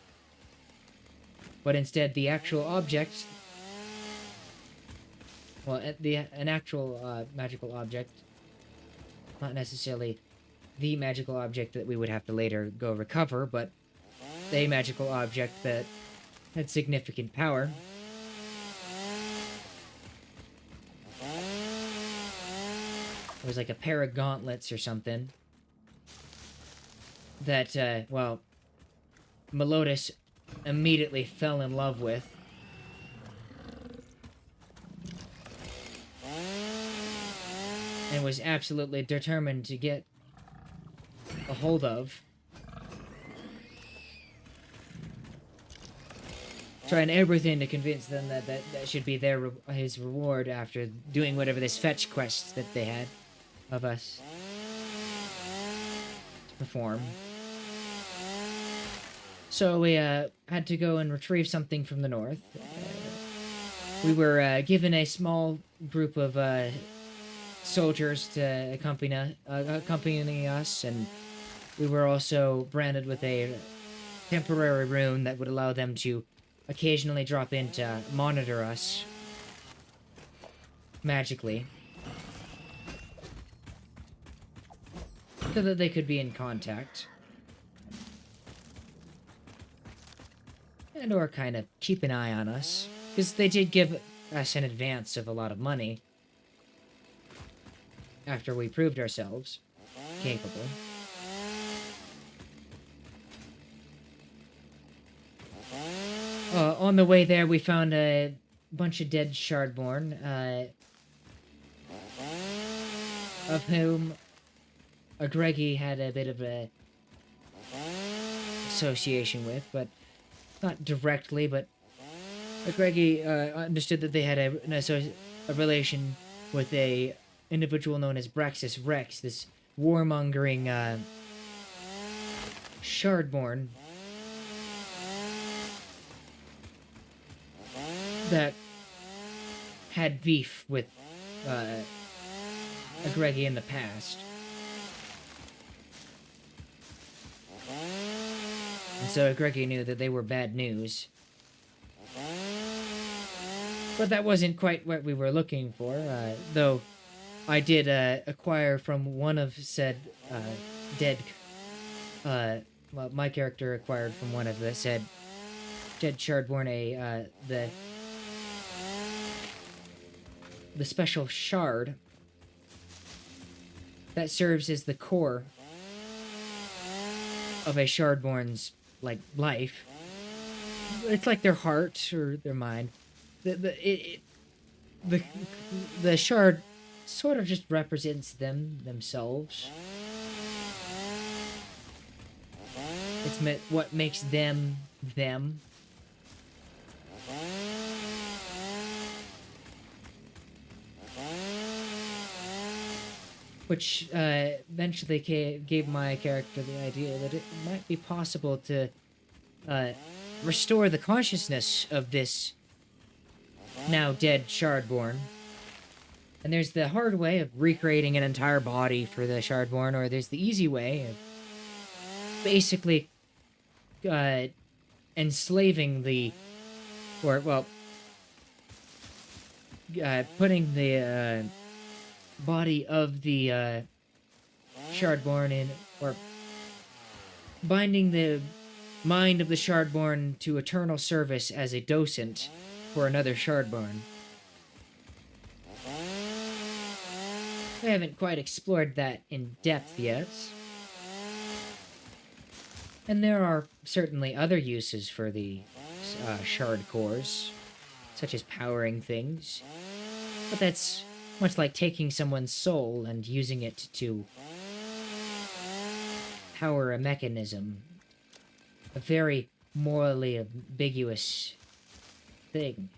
but instead the actual object. Well, an actual magical object, not necessarily the magical object that we would have to later go recover, but a magical object that had significant power. It was like a pair of gauntlets or something that, well, Melodis immediately fell in love with. And was absolutely determined to get a hold of. Trying everything to convince them that should be his reward after doing whatever this fetch quest that they had of us to perform. So we had to go and retrieve something from the north. We were given a small group of soldiers to accompany us, and we were also branded with a temporary rune that would allow them to occasionally drop in to monitor us magically, so that they could be in contact and or kind of keep an eye on us, because they did give us an advance of a lot of money after we proved ourselves capable. On the way there, we found a bunch of dead Shardborn, of whom Greggy had a bit of a association with, but not directly, but Greggy understood that they had a relation with a individual known as Braxis Rex, this warmongering Shardborn that had beef with Greggy in the past. And so Greggy knew that they were bad news. But that wasn't quite what we were looking for, though I did acquire from one of said dead... well, my character acquired from one of the said dead Shardborn the special shard that serves as the core of a Shardborn's, like, life. It's like their heart or their mind. The, the shard sort of just represents themselves. It's what makes them them. Which eventually gave my character the idea that it might be possible to restore the consciousness of this now dead Shardborn. And there's the hard way of recreating an entire body for the Shardborn, or there's the easy way of basically enslaving the, or, well, putting the body of the Shardborn in, or binding the mind of the Shardborn to eternal service as a docent for another Shardborn. I haven't quite explored that in depth yet. And there are certainly other uses for the shard cores, such as powering things. But that's much like taking someone's soul and using it to power a mechanism. A very morally ambiguous thing.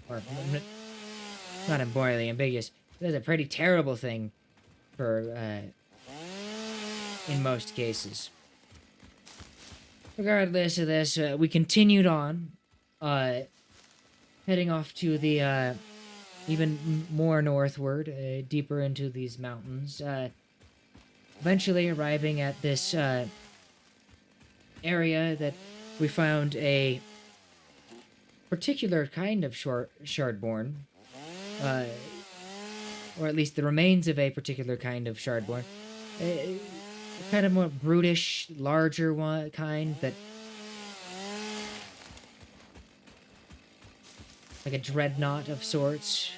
Or, not morally ambiguous. That's a pretty terrible thing for, in most cases. Regardless of this, we continued on, heading off to the, even more northward, deeper into these mountains, eventually arriving at this, area that we found a particular kind of Shardborn, or at least the remains of a particular kind of Shardborn. Kind of more brutish, larger one kind that, like a dreadnought of sorts.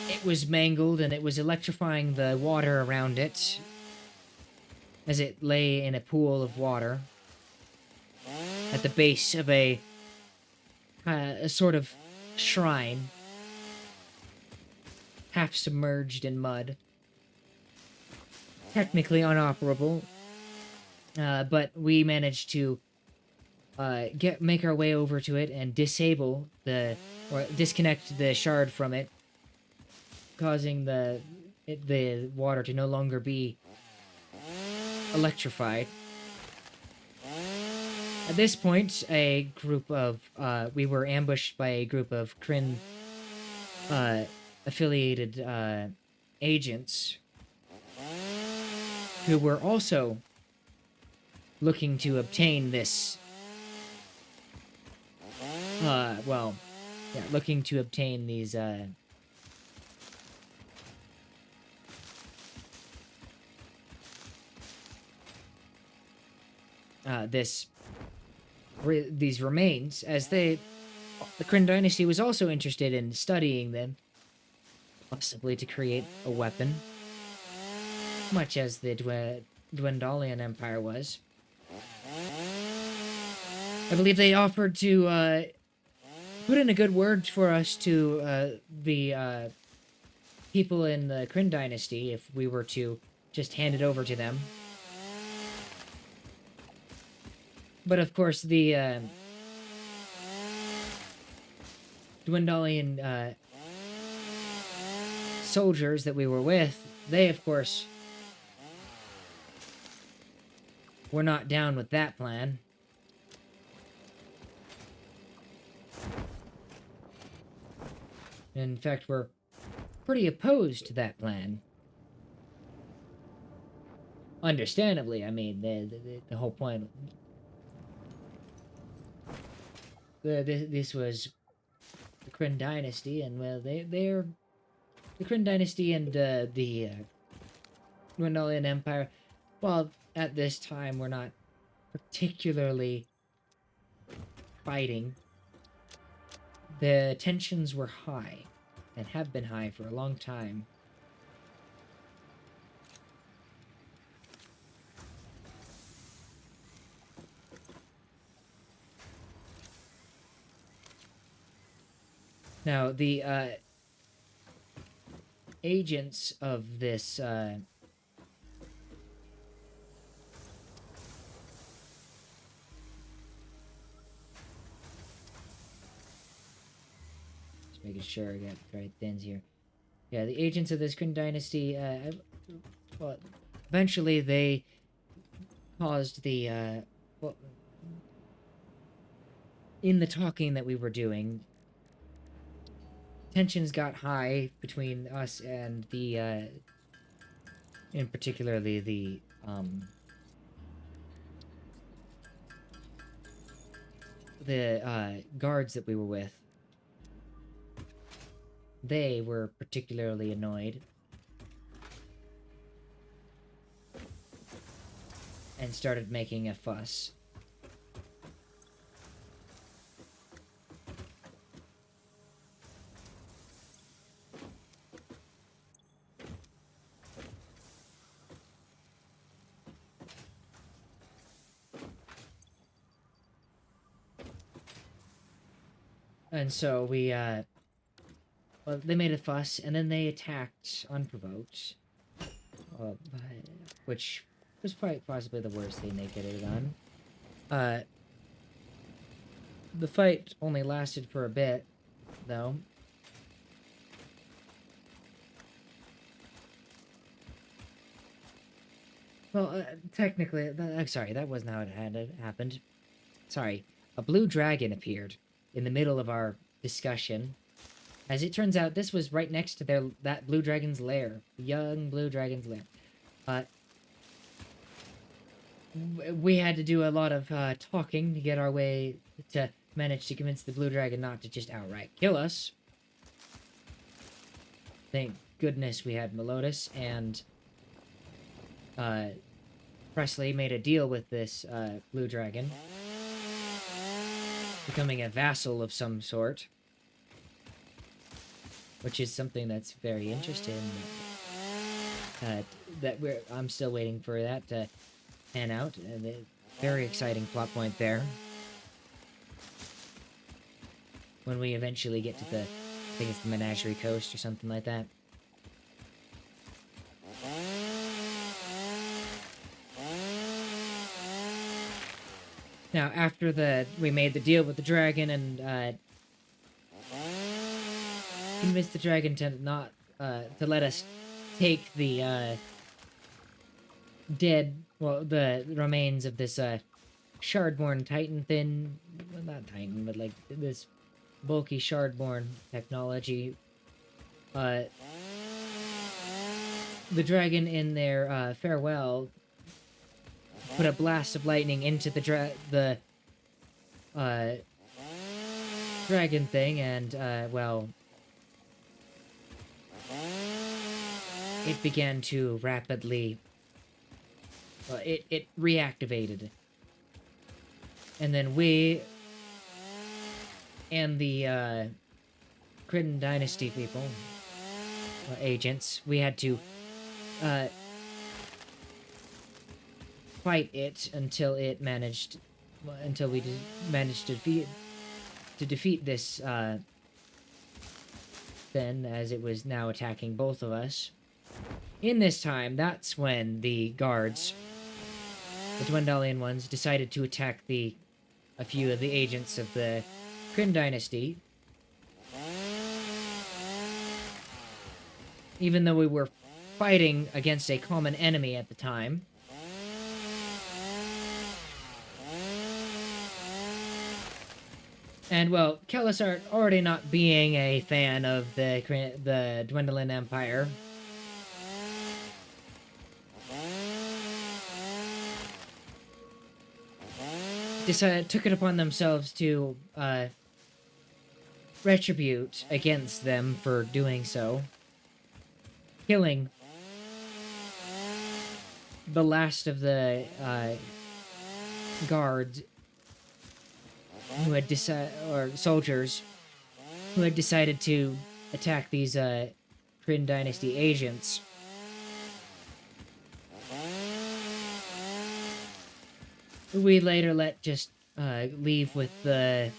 It was mangled and it was electrifying the water around it as it lay in a pool of water at the base of a sort of shrine, half submerged in mud. Technically unoperable, but we managed to make our way over to it and disable or disconnect the shard from it, causing the water to no longer be electrified. At this point, a group of, we were ambushed by a group of Kryn, affiliated, agents who were also looking to obtain this, looking to obtain these, these remains, as the Kryn dynasty was also interested in studying them, possibly to create a weapon, much as the Dwendalian Empire was. I believe they offered to put in a good word for us to the people in the Kryn dynasty if we were to just hand it over to them. But of course, the Dwendalian soldiers that we were with, they of course were not down with that plan. In fact, we're pretty opposed to that plan. Understandably, I mean, the whole point. This was the Kryn dynasty, and well, they're the Kryn dynasty and the Dwendalian Empire. Well, at this time, we're not particularly fighting. The tensions were high and have been high for a long time. Now, the agents of this just making sure I got the right things here. Yeah, the agents of this Kryn dynasty, well, eventually they caused the, well, in the talking that we were doing, tensions got high between us and the, in particularly the guards that we were with. They were particularly annoyed and started making a fuss. And so we, well, they made a fuss, and then they attacked unprovoked, which was quite possibly the worst thing they could have done. The fight only lasted for a bit, though. Well, technically, I'm sorry, that wasn't how it had happened. Sorry, a blue dragon appeared in the middle of our discussion. As it turns out, this was right next to that blue dragon's lair, young blue dragon's lair. We had to do a lot of talking to get our way to manage to convince the blue dragon not to just outright kill us. Thank goodness we had Melodus, and Presley made a deal with this blue dragon, becoming a vassal of some sort, which is something that's very interesting. I'm still waiting for that to pan out. Very exciting plot point there. When we eventually get to I think it's the Menagerie Coast or something like that. Now, after we made the deal with the dragon and convinced the dragon to not to let us take the the remains of this shardborn titan well, not titan, but like this bulky shardborn technology. The dragon, in their farewell, put a blast of lightning into the dragon thing, and well, it began to rapidly. It reactivated, and then we and the Kryn Dynasty people, agents, we had to fight it until we managed to defeat this then, as it was now attacking both of us. In this time, that's when the guards, the Dwendalian ones, decided to attack a few of the agents of the Kryn Dynasty. Even though we were fighting against a common enemy at the time. And, well, Kellisart, already not being a fan of the Dwendalian Empire, took it upon themselves to retribute against them for doing so, killing the last of the guards who had soldiers who had decided to attack these Kryn Dynasty agents. We later let just leave with the.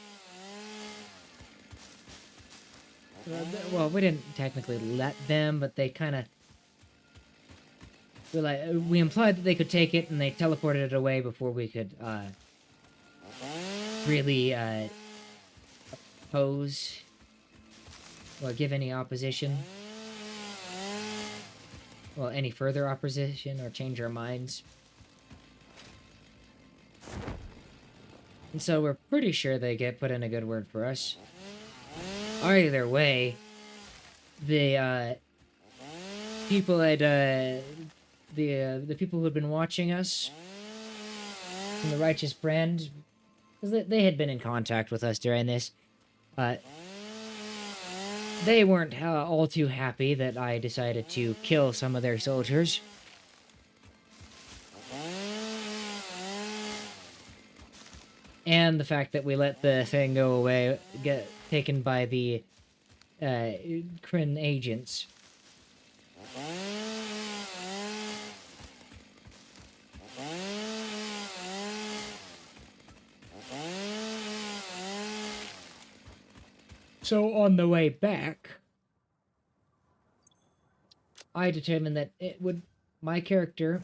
Well, we didn't technically let them, but they kind of. We implied that they could take it, and they teleported it away before we could really oppose or give any opposition. Well, any further opposition or change our minds. And so we're pretty sure they get put in a good word for us. Either way, the people at the people who had been watching us from the Righteous Brand, because they had been in contact with us during this, they weren't all too happy that I decided to kill some of their soldiers. And the fact that we let the thing go away, get taken by the Kryn agents. So on the way back, I determined that my character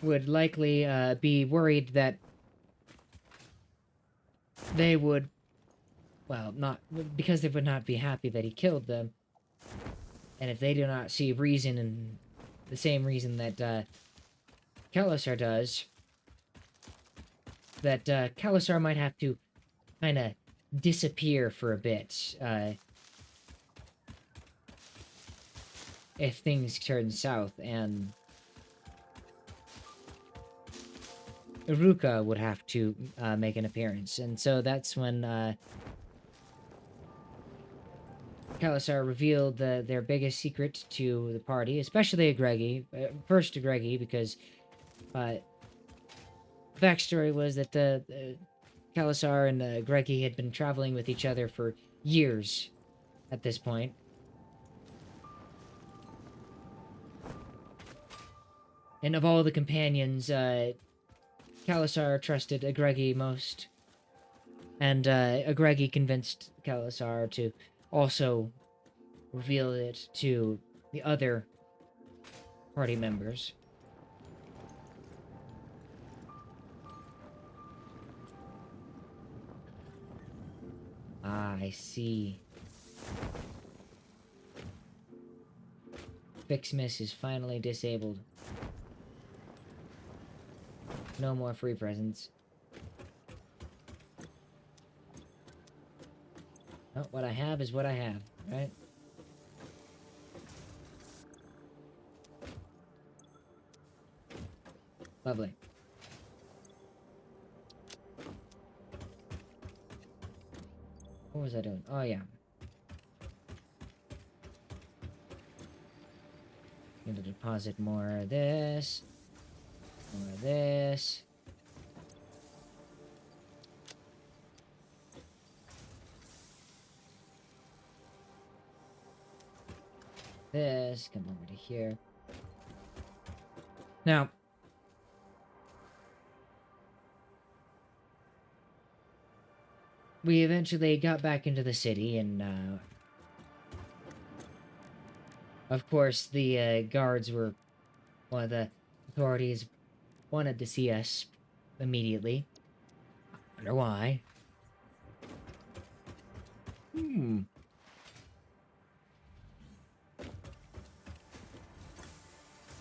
would likely be worried that they would, well, not, because they would not be happy that he killed them. And if they do not see reason, and the same reason that Khalasar does, that Khalasar might have to kind of disappear for a bit if things turn south, and Iruka would have to make an appearance. And so that's when Khalasar revealed their biggest secret to the party, especially Agregi. First Agregi, because backstory was that Khalasar and Agregi had been traveling with each other for years at this point. And of all the companions, Khalasar trusted Agregi most. And Agregi convinced Khalasar to also reveal it to the other party members. Ah, I see. Fixmiss is finally disabled. No more free presents. Oh, what I have is what I have, right? Lovely. What was I doing? Oh, yeah. Need to deposit more of this. More of this. This. Come over to here. Now, we eventually got back into the city, and of course the guards were, well, the authorities wanted to see us immediately. I wonder why.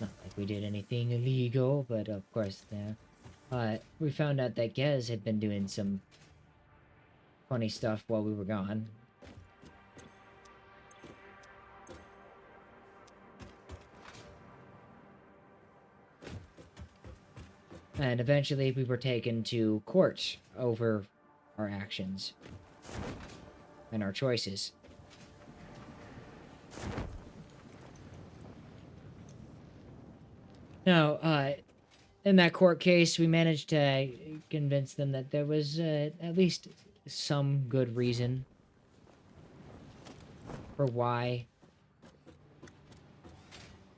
Not like we did anything illegal, but of course, we found out that Gez had been doing some funny stuff while we were gone. And eventually we were taken to court over our actions and our choices. Now, in that court case, we managed to convince them that there was at least some good reason for why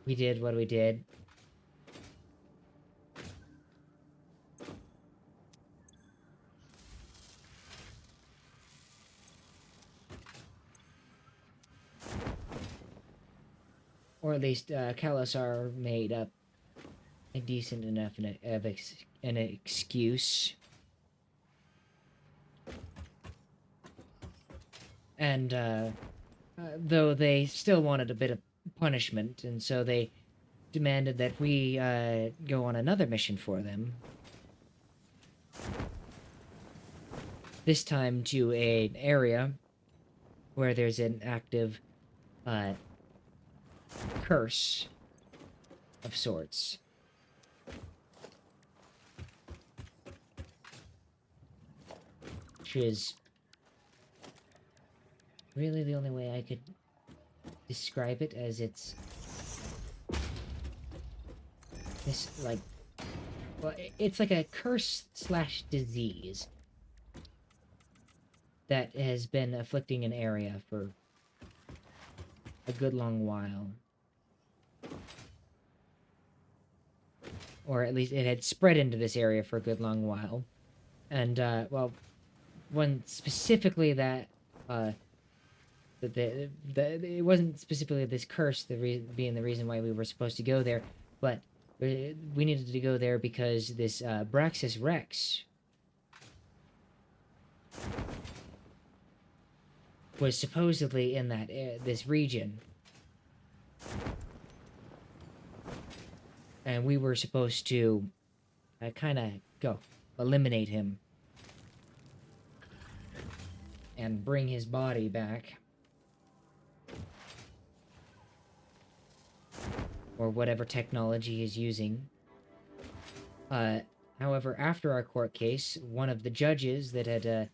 we did what we did. Or at least Kalasar made up a decent enough an excuse. And though they still wanted a bit of punishment, and so they demanded that we go on another mission for them. This time to an area where there's an active curse of sorts. Which is really the only way I could describe it, as it's this, like, well, it's like a curse slash disease that has been afflicting an area for a good long while. Or at least it had spread into this area for a good long while. And, well, one specifically that, it wasn't specifically this curse being the reason why we were supposed to go there, but we needed to go there because this Braxis Rex was supposedly in that this region, and we were supposed to kind of go eliminate him and bring his body back, or whatever technology he's using. However, after our court case, one of the judges that had,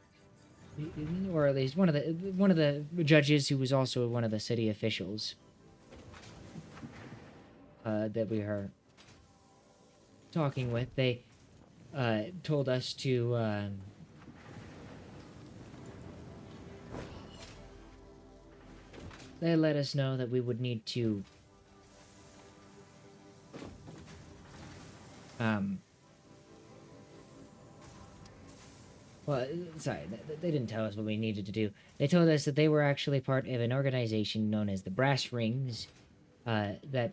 or at least one of the judges who was also one of the city officials, that we are talking with, they told us to they let us know that we would need to well, sorry, they didn't tell us what we needed to do. They told us that they were actually part of an organization known as the Brass Rings, that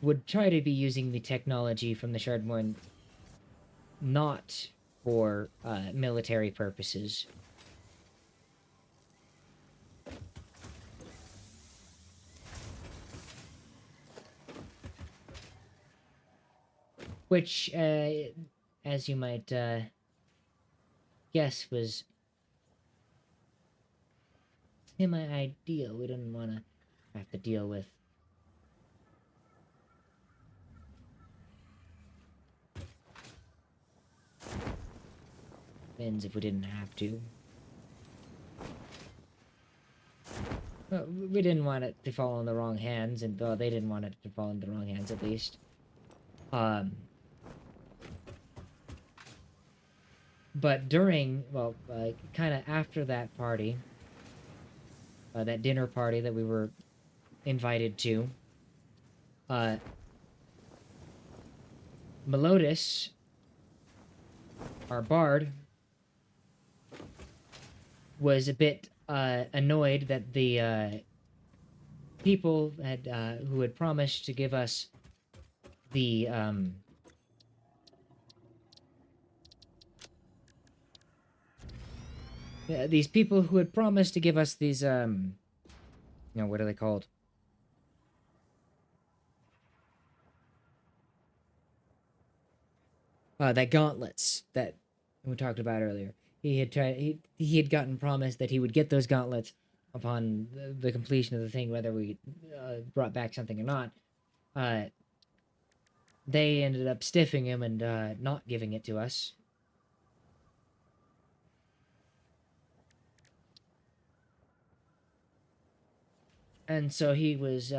would try to be using the technology from the Shardmorn not for military purposes. Which, as you might guess, was semi-ideal. We didn't want to have to deal with Finns if we didn't have to. Well, we didn't want it to fall in the wrong hands, and well, they didn't want it to fall into the wrong hands, at least. But during, well, kind of after that party, that dinner party that we were invited to, Melodis, our bard, was a bit annoyed that the people had who had promised to give us the these people who had promised to give us these what are they called? That gauntlets that we talked about earlier. He had tried. He had gotten promised that he would get those gauntlets upon the completion of the thing, whether we brought back something or not. They ended up stiffing him and not giving it to us. And so he was,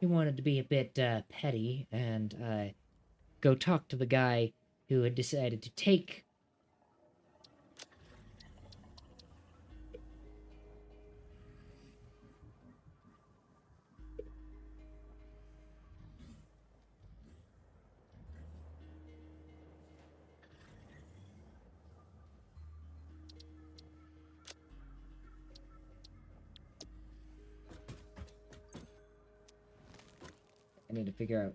he wanted to be a bit petty and go talk to the guy who had decided to take I need to figure out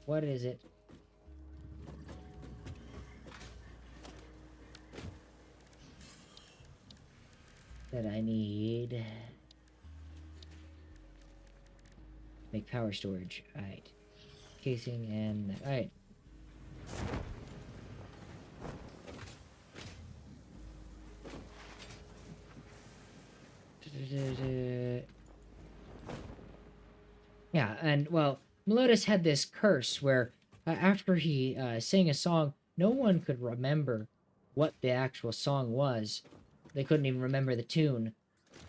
what is it. That I need. Make power storage. Alright. Casing and. Alright. Yeah, and well, Meliodas had this curse where after he sang a song, no one could remember what the actual song was. They couldn't even remember the tune.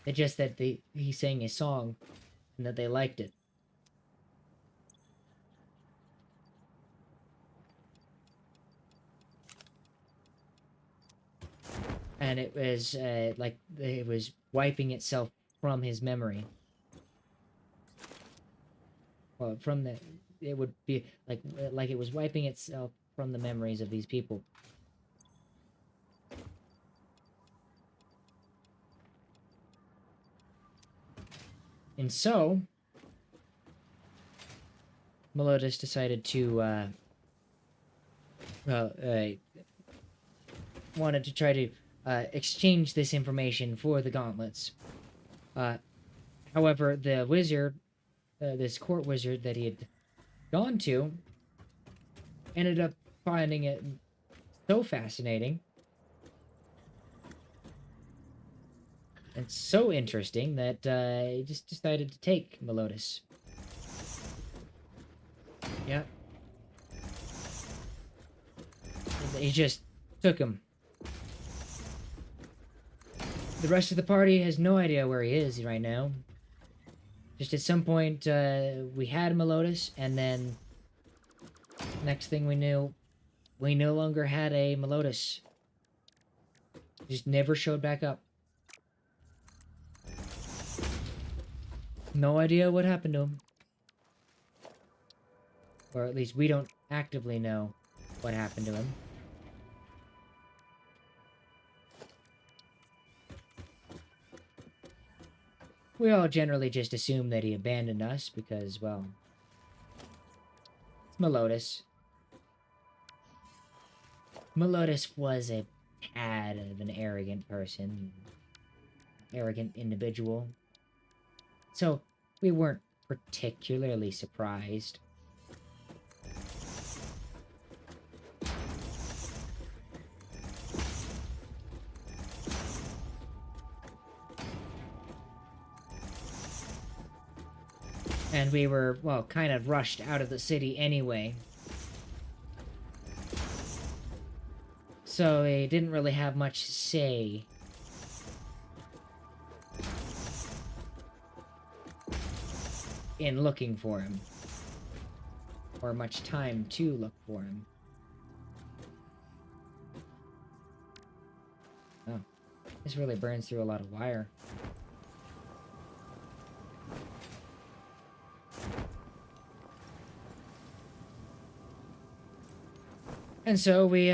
It just that he sang a song and that they liked it. And it was like it was wiping itself from his memory. Well, from the, it would be like it was wiping itself from the memories of these people. And so, Meliodas decided to, wanted to try to exchange this information for the gauntlets. However, the wizard, this court wizard that he had gone to, ended up finding it so fascinating and so interesting that he just decided to take Meliodas. Yeah. He just took him. The rest of the party has no idea where he is right now. Just at some point, we had Meliodas, and then next thing we knew, we no longer had a Meliodas. Just never showed back up. No idea what happened to him. Or at least we don't actively know what happened to him. We all generally just assume that he abandoned us because, well, it's Meliodas. Meliodas was a tad of an arrogant person. Arrogant individual. So, we weren't particularly surprised. And we were, well, kind of rushed out of the city anyway. So they didn't really have much say. In looking for him. Or much time to look for him. Oh. This really burns through a lot of wire. And so we,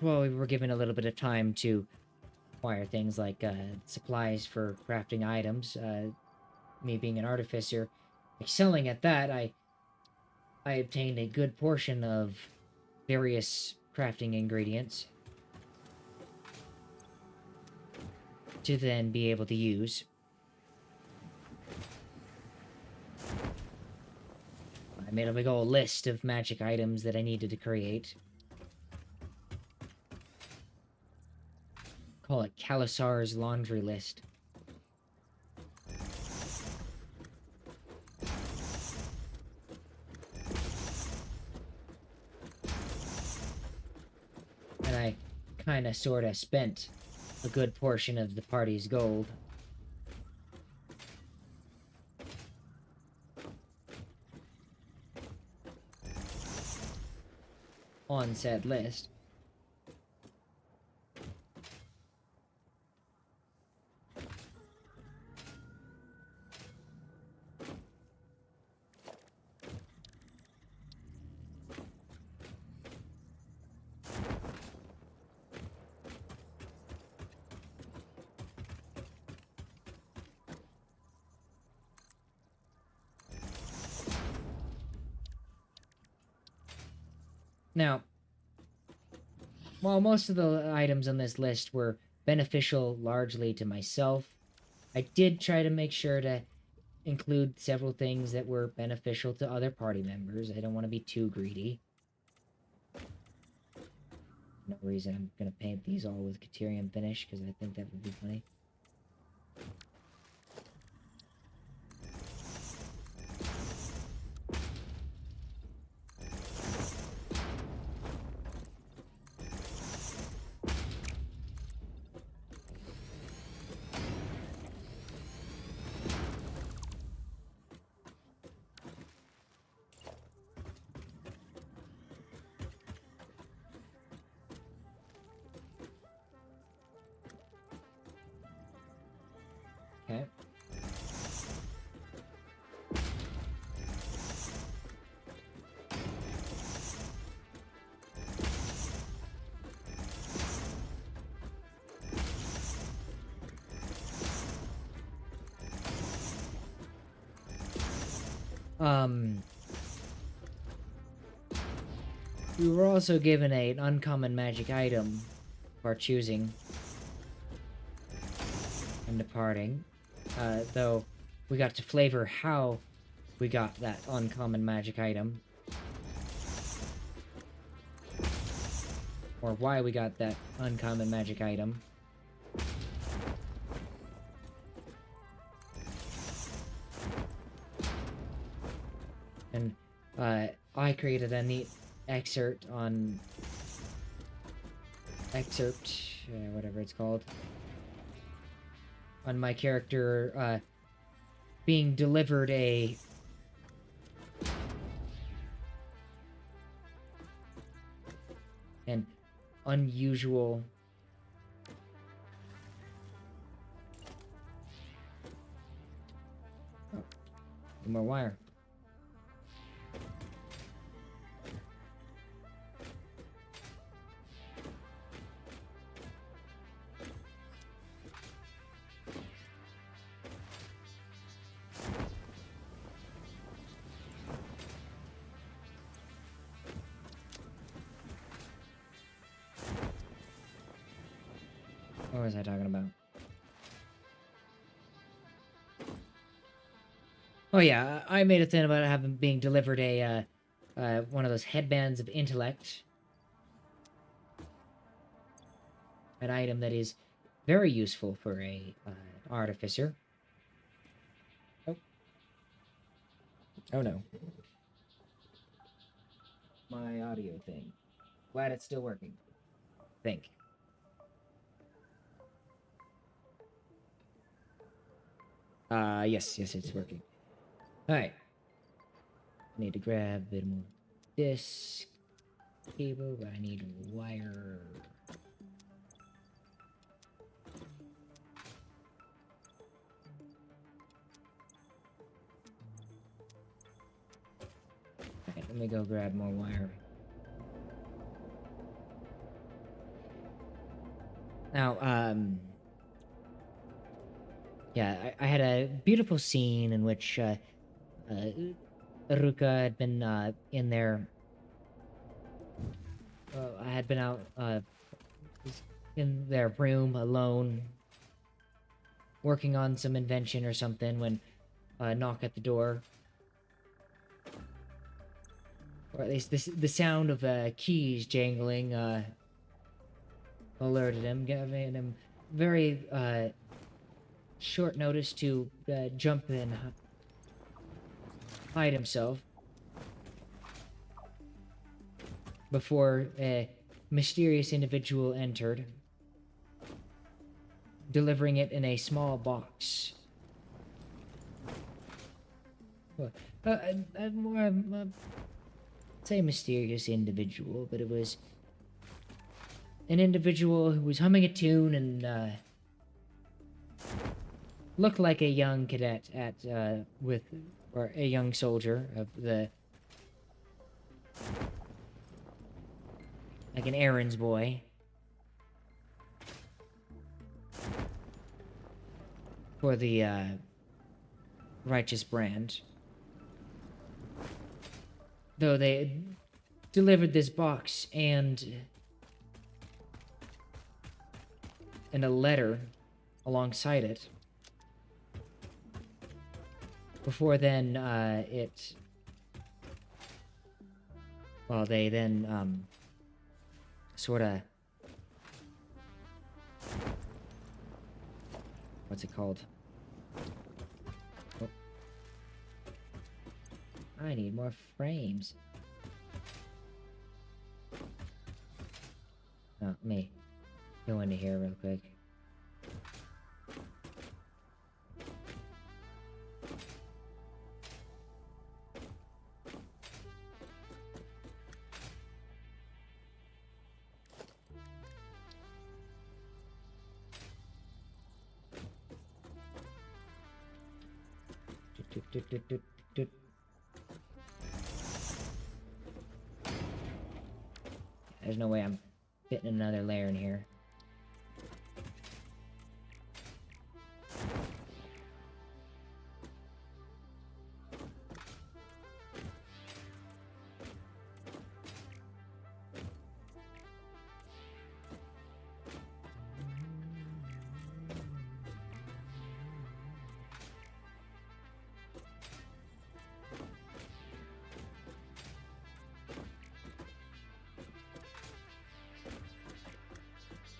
well, we were given a little bit of time to acquire things like, supplies for crafting items. Me being an artificer, excelling at that, I obtained a good portion of various crafting ingredients to then be able to use. I made a big old list of magic items that I needed to create. Call it Khalasar's laundry list. And I kinda sorta spent a good portion of the party's gold. On said list. Now, while most of the items on this list were beneficial largely to myself, I did try to make sure to include several things that were beneficial to other party members. I don't want to be too greedy. No reason I'm gonna paint these all with Caterium finish, because I think that would be funny. Okay. We were also given an uncommon magic item for choosing and departing. Though we got to flavor how we got that uncommon magic item. Or why we got that uncommon magic item. And I created a neat excerpt, whatever it's called, on my character being delivered an unusual more wire. What was I talking about? Oh yeah, I made a thing about having being delivered one of those headbands of intellect. An item that is very useful for a artificer. Oh. Oh no. My audio thing. Glad it's still working. Think. Yes, it's working. Alright. Need to grab a bit more this cable, but I need wire. Alright, let me go grab more wire. Now, yeah, I had a beautiful scene in which Ruka had been in there. I had been out in their room alone, working on some invention or something, when a knock at the door. Or at least the sound of keys jangling alerted him, giving him very short notice to jump and hide himself before a mysterious individual entered, delivering it in a small box. Say mysterious individual, but it was an individual who was humming a tune and looked like a young cadet or a young soldier of like an errands boy for the righteous brand. Though they delivered this box and a letter alongside it. Before then, they then, sorta... What's it called? Oh. I need more frames. Oh, let me go into here real quick. There's no way I'm fitting another layer in here.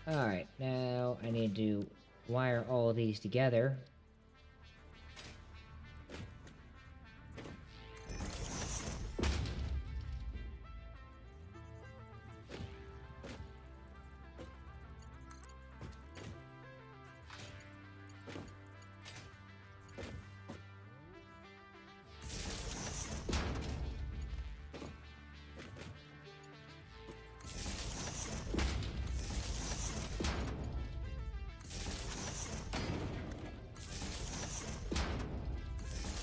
Alright, now I need to wire all of these together.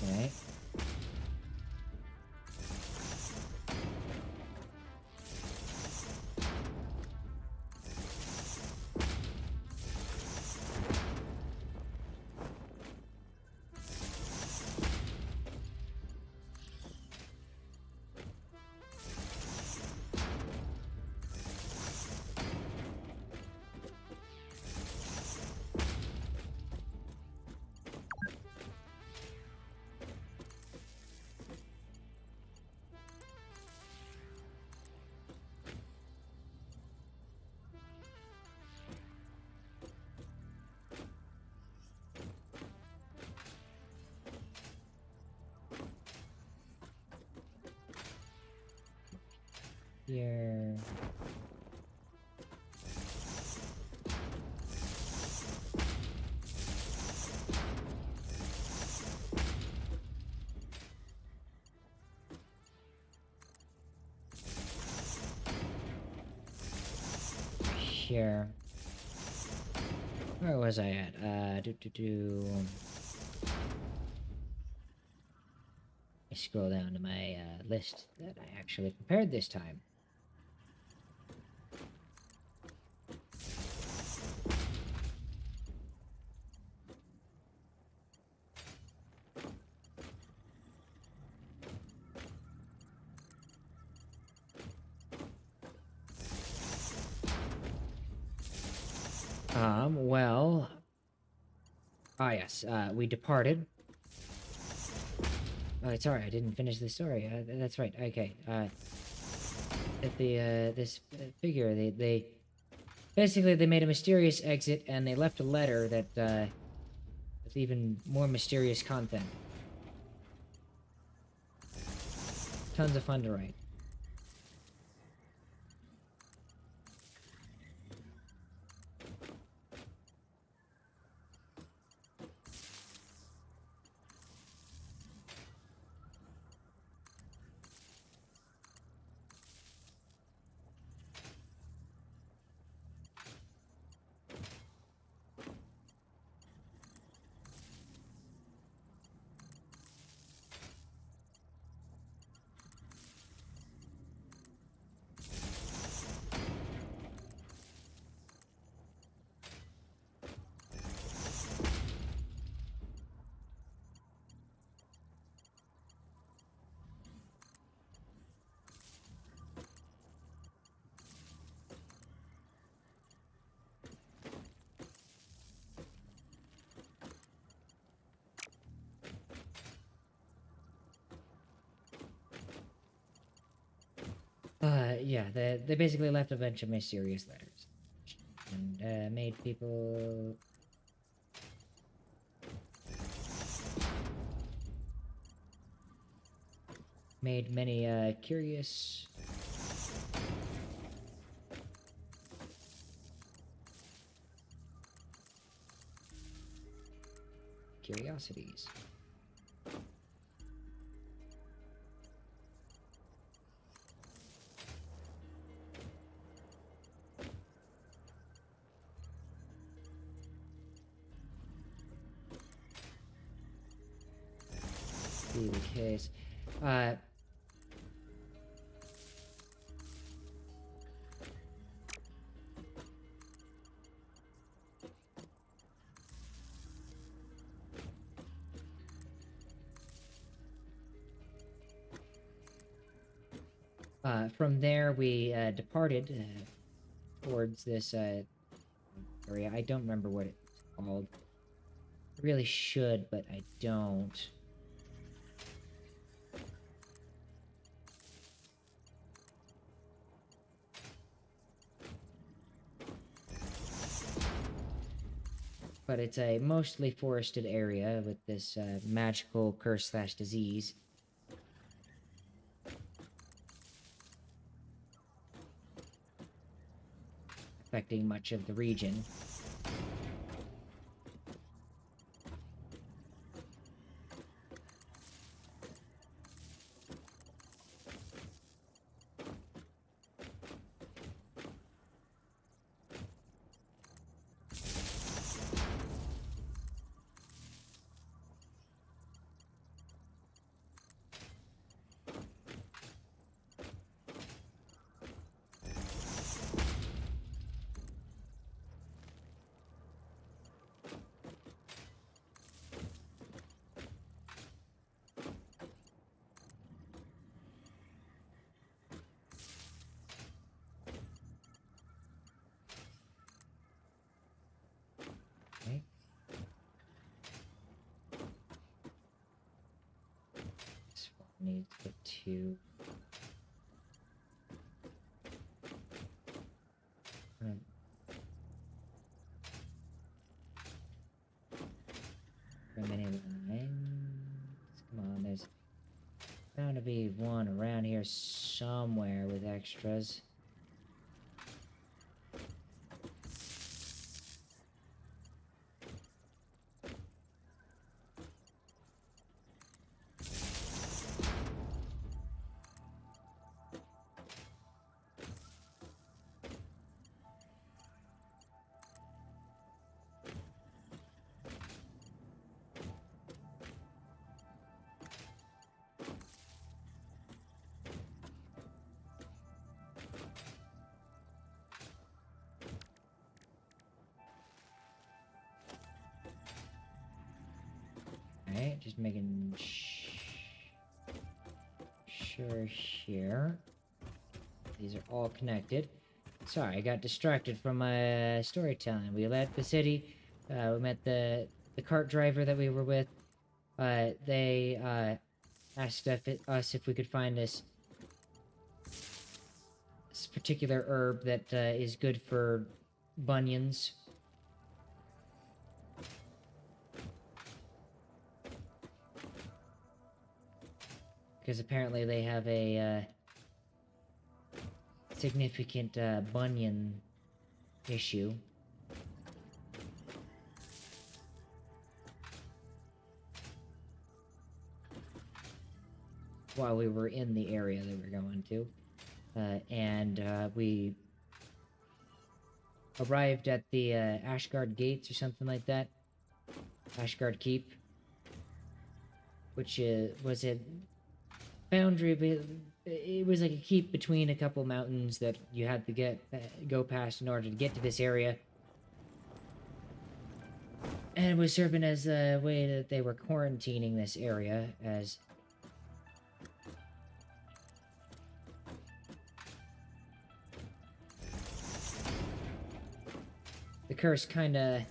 Okay. Here. Here. Where was I at? I scroll down to my list that I actually prepared this time. Well... Ah, yes, we departed. Oh, sorry, I didn't finish the story. That's right, okay. At this figure, they... Basically, they made a mysterious exit, and they left a letter that, with even more mysterious content. Tons of fun to write. Yeah, they basically left a bunch of mysterious letters. And, made people... Made many, curious... Curiosities. Be the case. From there, we departed towards this area. I don't remember what it's called. I really should, but I don't. But it's a mostly forested area with this magical curse/disease. Affecting much of the region. Okay. This one needs to get to... Many lines. Come on, there's bound to be one around here somewhere with extras. Alright, just making sure here. These are all connected. Sorry, I got distracted from my storytelling. We left the city. We met the cart driver that we were with. They asked us if we could find this particular herb that is good for bunions. Because apparently they have a significant bunion issue. While we were in the area that we're going to. And we arrived at the Ashgard Gates or something like that. Ashgard Keep. Which was a boundary, but it was like a keep between a couple mountains that you had to go past in order to get to this area. And it was serving as a way that they were quarantining this area as... The curse kinda...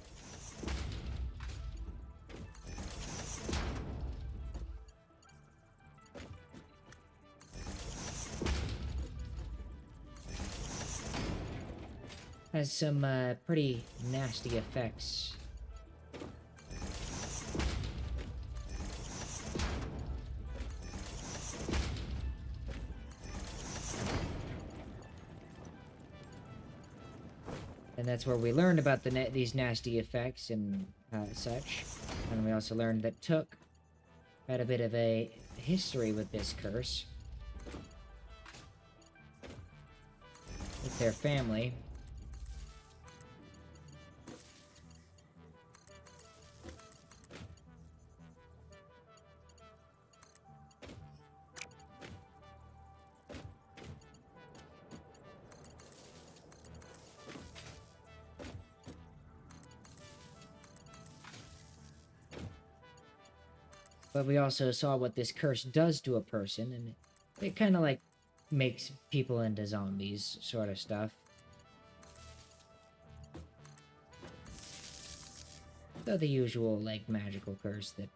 has some pretty nasty effects. And that's where we learned about these nasty effects and such. And we also learned that Took had a bit of a history with this curse. With their family. But we also saw what this curse does to a person, and it kind of like makes people into zombies, sort of stuff. So the usual, like, magical curse that,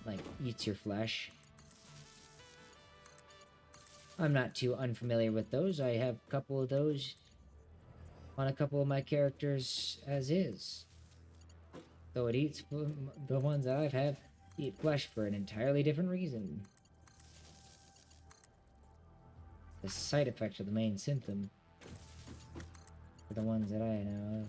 like, eats your flesh. I'm not too unfamiliar with those. I have a couple of those on a couple of my characters as is. Though it eats the ones that I've had eat flesh for an entirely different reason. The side effects are the main symptom for the ones that I know of.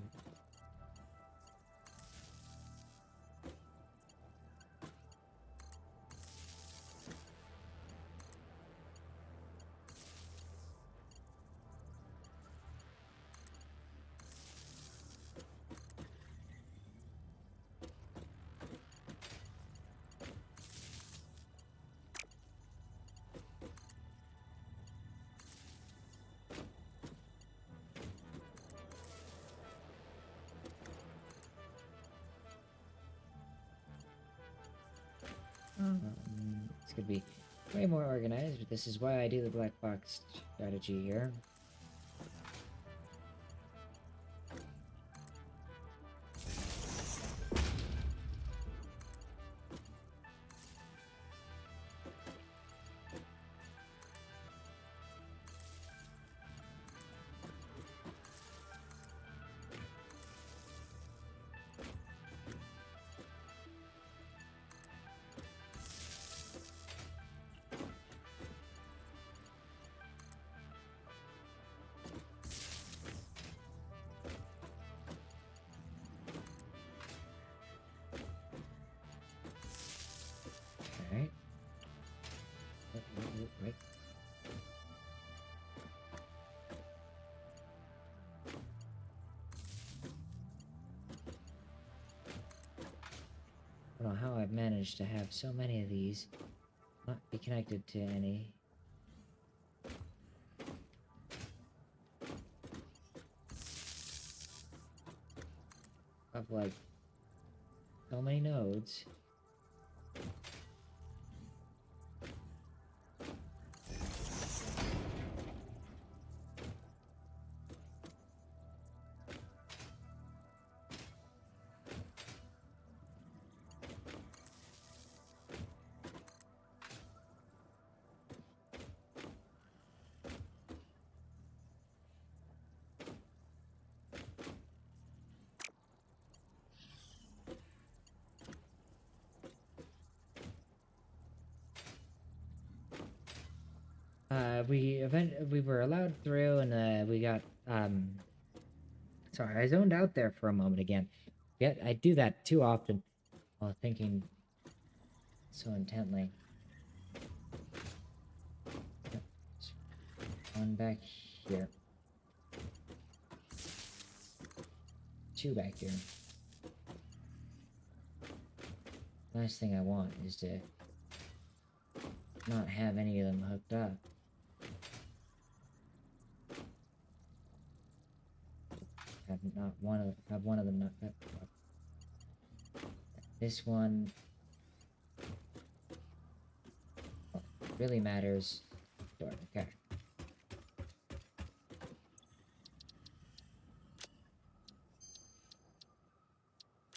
This could be way more organized, but this is why I do the black box strategy here. Alright. Wait. I don't know how I've managed to have so many of these not be connected to any. Of like so many nodes. We were allowed through, and we got sorry, I zoned out there for a moment again. Yeah, I do that too often while thinking so intently. Yep. One back here. Two back here. Last thing I want is to not have any of them hooked up. Have one of them not hooked up. This one really matters. Sure, okay.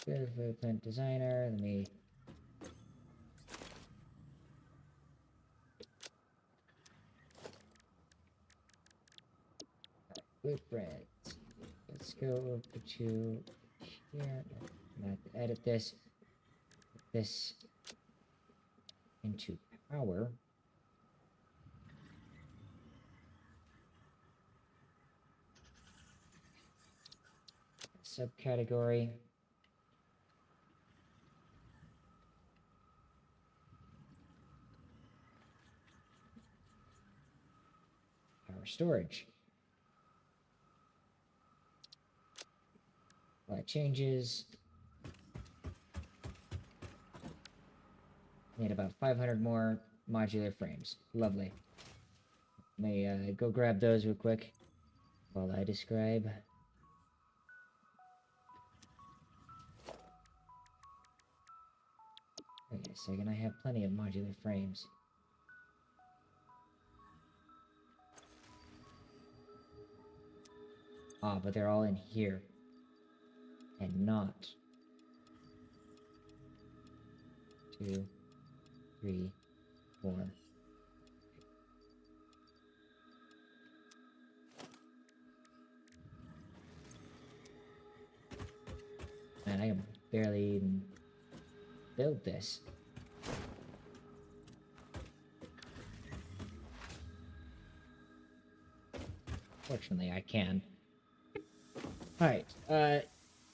Good blueprint designer. Let me Good friends. Let's go over to here. I'm gonna have to edit this. Put this into power. Subcategory. Power storage. That changes. Need about 500 more modular frames. Lovely. Let me go grab those real quick while I describe. Wait a second, I have plenty of modular frames. Ah, but they're all in here. And not 2, 3, 4. Man, I can barely even build this. Fortunately, I can. Alright,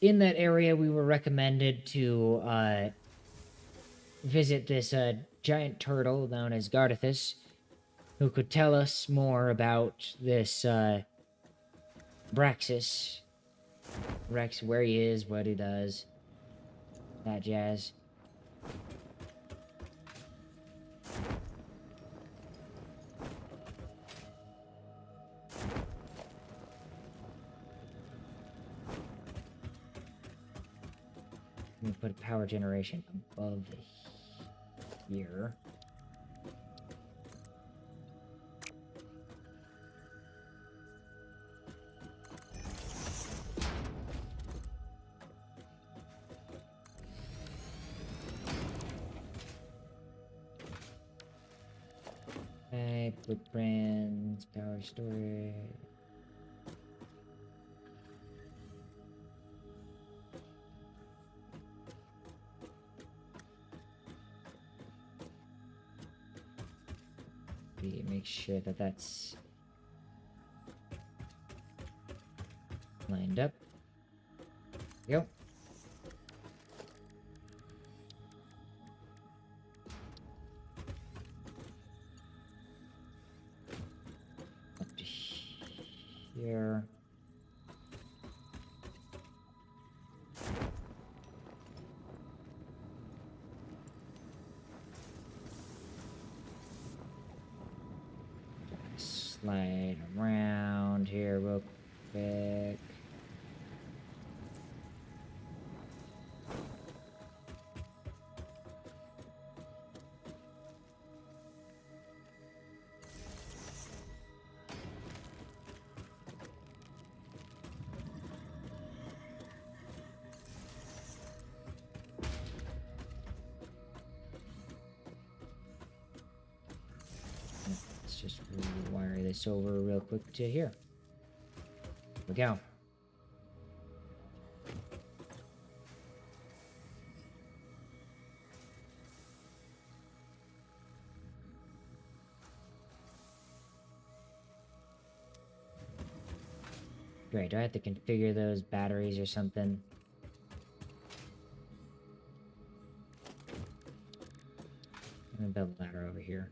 in that area, we were recommended to, visit this, giant turtle known as Gardathus, who could tell us more about this, Braxis. Rex, where he is, what he does, that jazz. Let me put power generation above here. Okay, blueprints, power storage. Make sure that that's lined up. Yep. Up to here. Slide around here real quick. Let's just wire this over real quick to here. Here we go. Great, do I have to configure those batteries or something? I'm gonna build a ladder over here.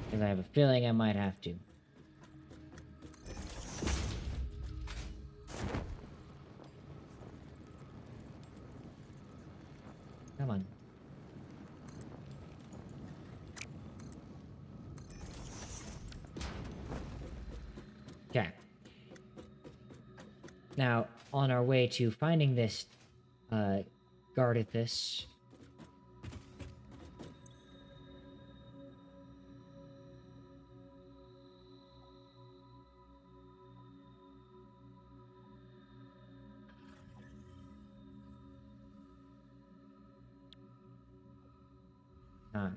Because I have a feeling I might have to. Come on. Okay. Now, on our way to finding this, Gardathus.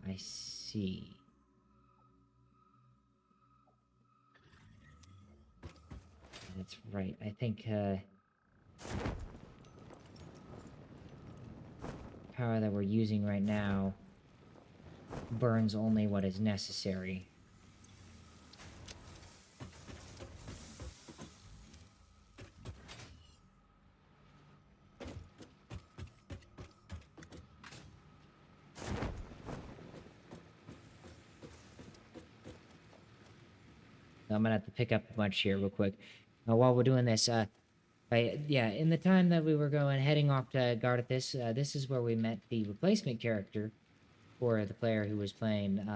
I see. That's right. I think power that we're using right now burns only what is necessary. I'm gonna have to pick up a bunch here real quick. While we're doing this, yeah, in the time that we were heading off to Gardathis, this is where we met the replacement character for the player who was playing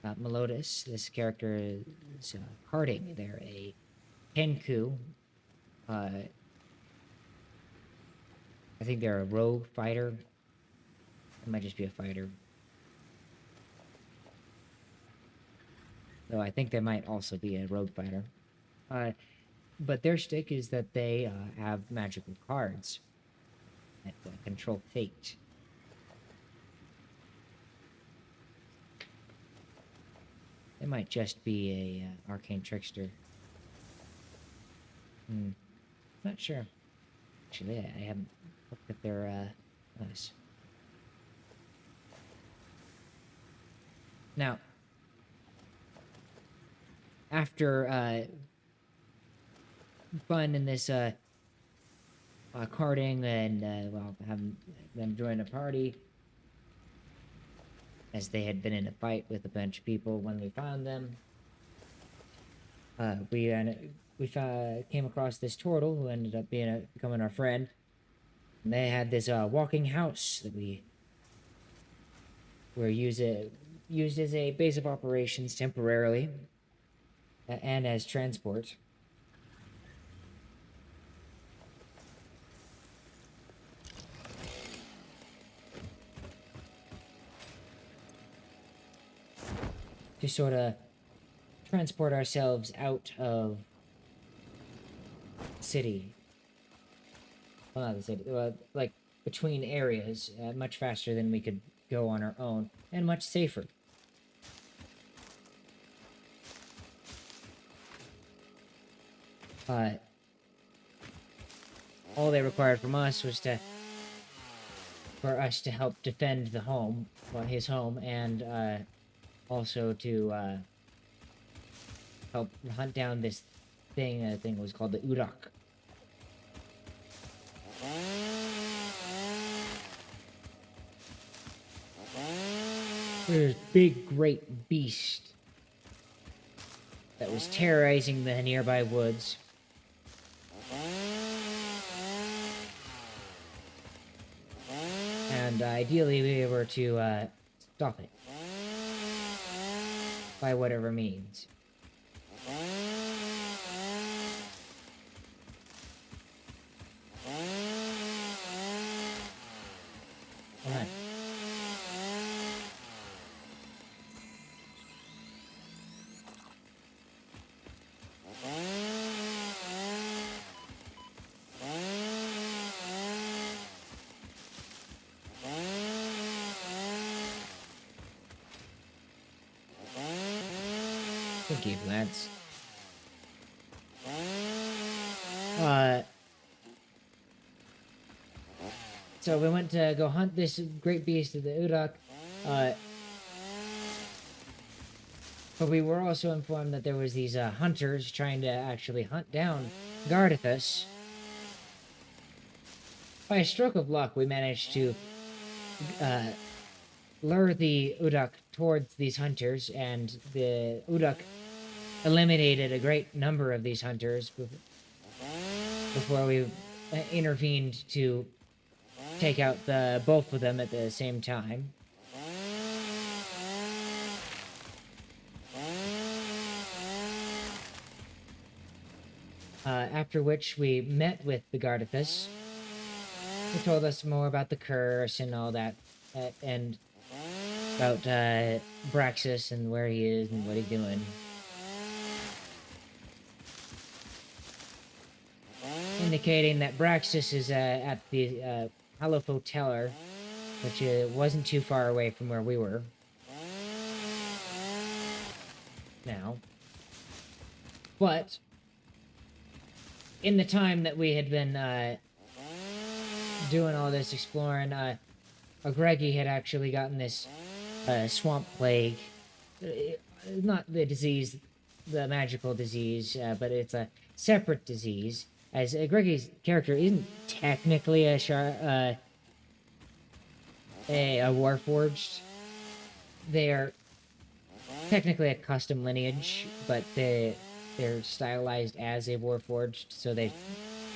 Melodis. This character is Harding. They're a Kenku. I think they're a rogue fighter. It might just be a fighter. Though I think they might also be a rogue fighter. But their shtick is that they have magical cards that control fate. They might just be a arcane trickster. Not sure. Actually, I haven't looked at their nice. Now, after fun in this carding and well, having them join a party, as they had been in a fight with a bunch of people when we found them. We came across this turtle who ended up becoming our friend. And they had this walking house that we were used as a base of operations temporarily, and as transport. To sort of transport ourselves out of the city. Well, not the city, like between areas, much faster than we could go on our own, and much safer. All they required from us was for us to help defend the home, his home, and also to help hunt down this thing. I think it was called the Udak. There's a big, great beast that was terrorizing the nearby woods. And ideally, we were to stop it by whatever means. Alright. Thank you, lads. So we went to go hunt this great beast of the Udak, but we were also informed that there was these hunters trying to actually hunt down Gardathis. By a stroke of luck, we managed to lure the Udak towards these hunters, and the Udak eliminated a great number of these hunters before we intervened to take out both of them at the same time. After which we met with the Gardathis, who told us more about the curse and all that, and about Braxis and where he is and what he's doing. Indicating that Braxis is at the Halofo Teller, which wasn't too far away from where we were. now. But in the time that we had been doing all this exploring, Greggy had actually gotten this swamp plague. Not the disease, the magical disease, but it's a separate disease. As Greggy's character isn't technically a Warforged. They are technically a custom lineage, but they're stylized as a Warforged, so they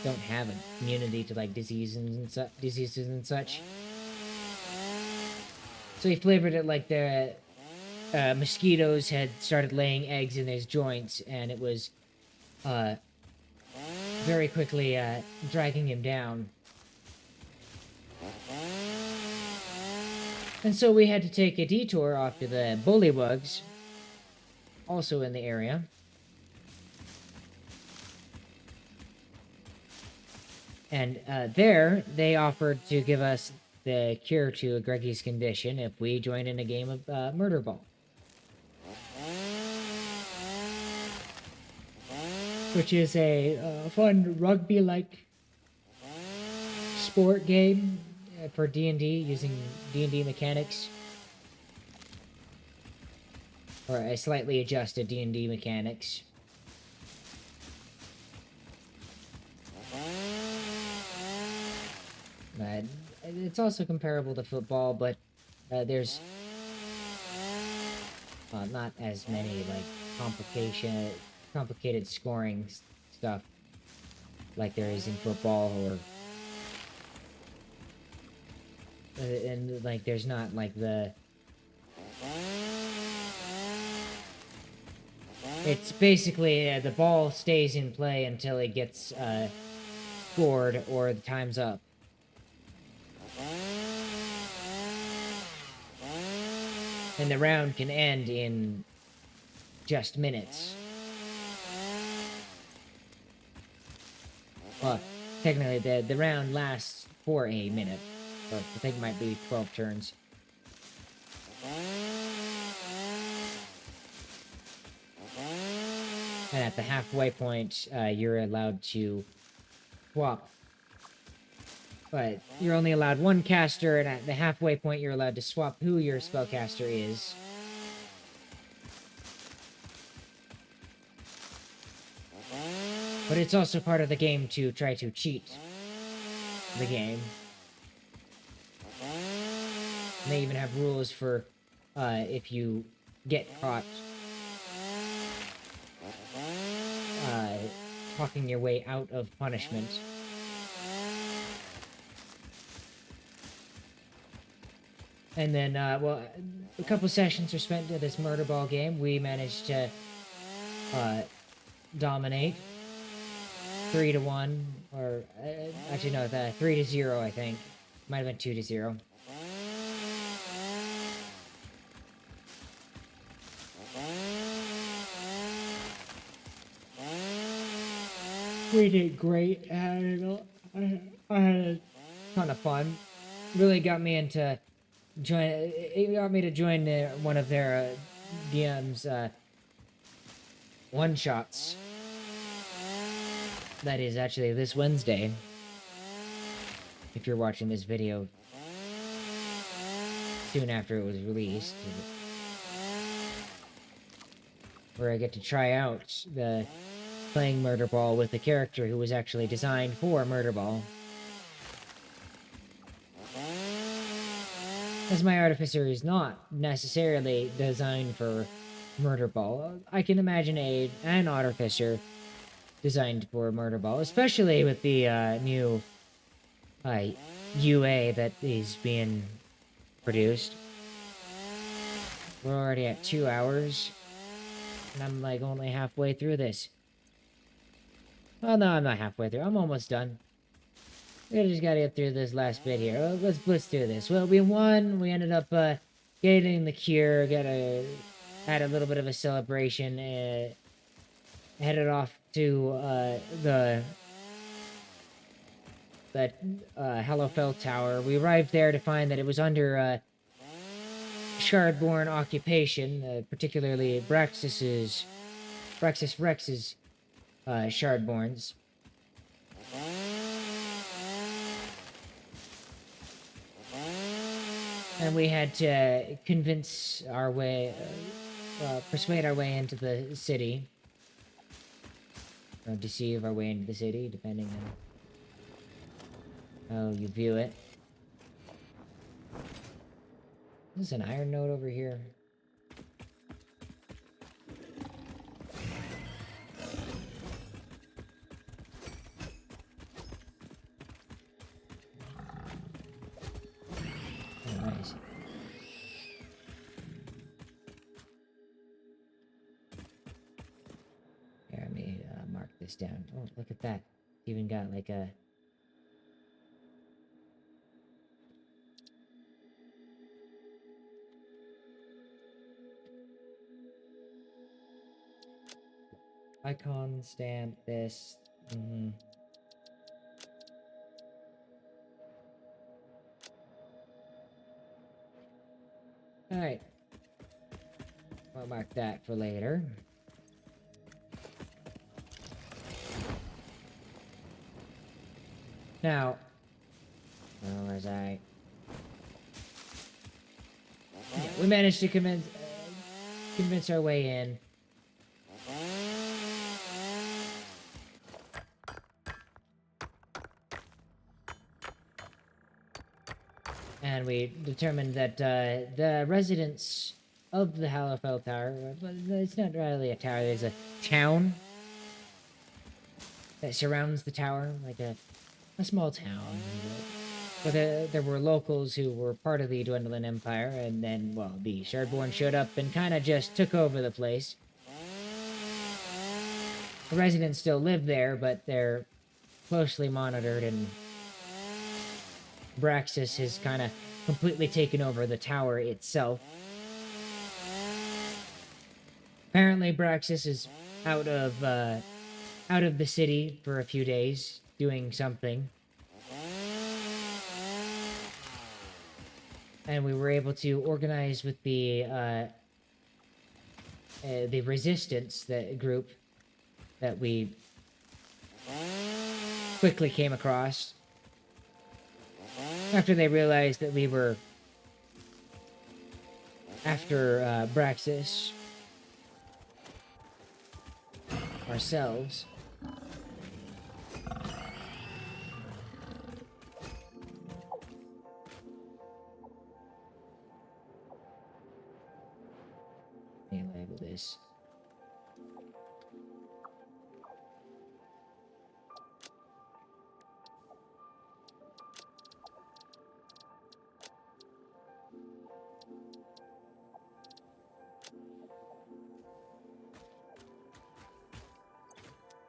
don't have immunity to like diseases and such. So he flavored it like the mosquitoes had started laying eggs in his joints, and it was very quickly dragging him down. And so we had to take a detour off to the bullywugs, also in the area. And there, they offered to give us the cure to Greggy's condition if we joined in a game of Murder Ball. Which is a fun rugby-like sport game for D&D, using D&D mechanics. Or a slightly adjusted D&D mechanics. It's also comparable to football, but there's not as many like complicated scoring stuff like there is in football, or and like there's not like it's basically the ball stays in play until it gets scored or the time's up. And the round can end in just minutes. Well, technically the round lasts for a minute, but I think it might be 12 turns. And at the halfway point, you're allowed to swap. But you're only allowed one caster, and at the halfway point, you're allowed to swap who your spellcaster is. But it's also part of the game to try to cheat the game. And they even have rules for if you get caught talking your way out of punishment. And then, well, a couple sessions are spent in this murder ball game. We managed to dominate 3-1, or actually no, 3-0. I think might have been 2-0. We did great. I had a ton of fun. Really got me into it got me to join one of their DM's one-shots. That is actually this Wednesday, if you're watching this video soon after it was released, where I get to try out playing Murder Ball with a character who was actually designed for Murder Ball. As my artificer is not necessarily designed for Murder Ball, I can imagine an artificer designed for Murder Ball, especially with the new UA that is being produced. We're already at 2 hours, and I'm like only halfway through this. Well, no, I'm not halfway through. I'm almost done. We just gotta get through this last bit here. Well, let's do this. Well, we won. We ended up getting the cure. Had a little bit of a celebration. Headed off to the Hellofell Tower. We arrived there to find that it was under Shardborn occupation, particularly Braxis Rex's Shardborns. And we had to convince our way, persuade our way into the city. Or deceive our way into the city, depending on how you view it. There's an iron node over here. Oh, nice. Here, let me mark this down. Oh, look at that. Even got like a... icon, stamp, this. Alright. I'll mark that for later. Now, where was I? Yeah, we managed to convince our way in. And we determined that the residents of the Hallerfell Tower, it's not really a tower, there's a town that surrounds the tower, like a small town. But there were locals who were part of the Dwendlin Empire, and then, well, the Shardborn showed up and kind of just took over the place. The residents still live there, but they're closely monitored, and Braxis has kind of completely taken over the tower itself. Apparently, Braxis is out of the city for a few days, doing something. And we were able to organize with the resistance, that group that we quickly came across after they realized that we were after Braxis ourselves. Let me label this.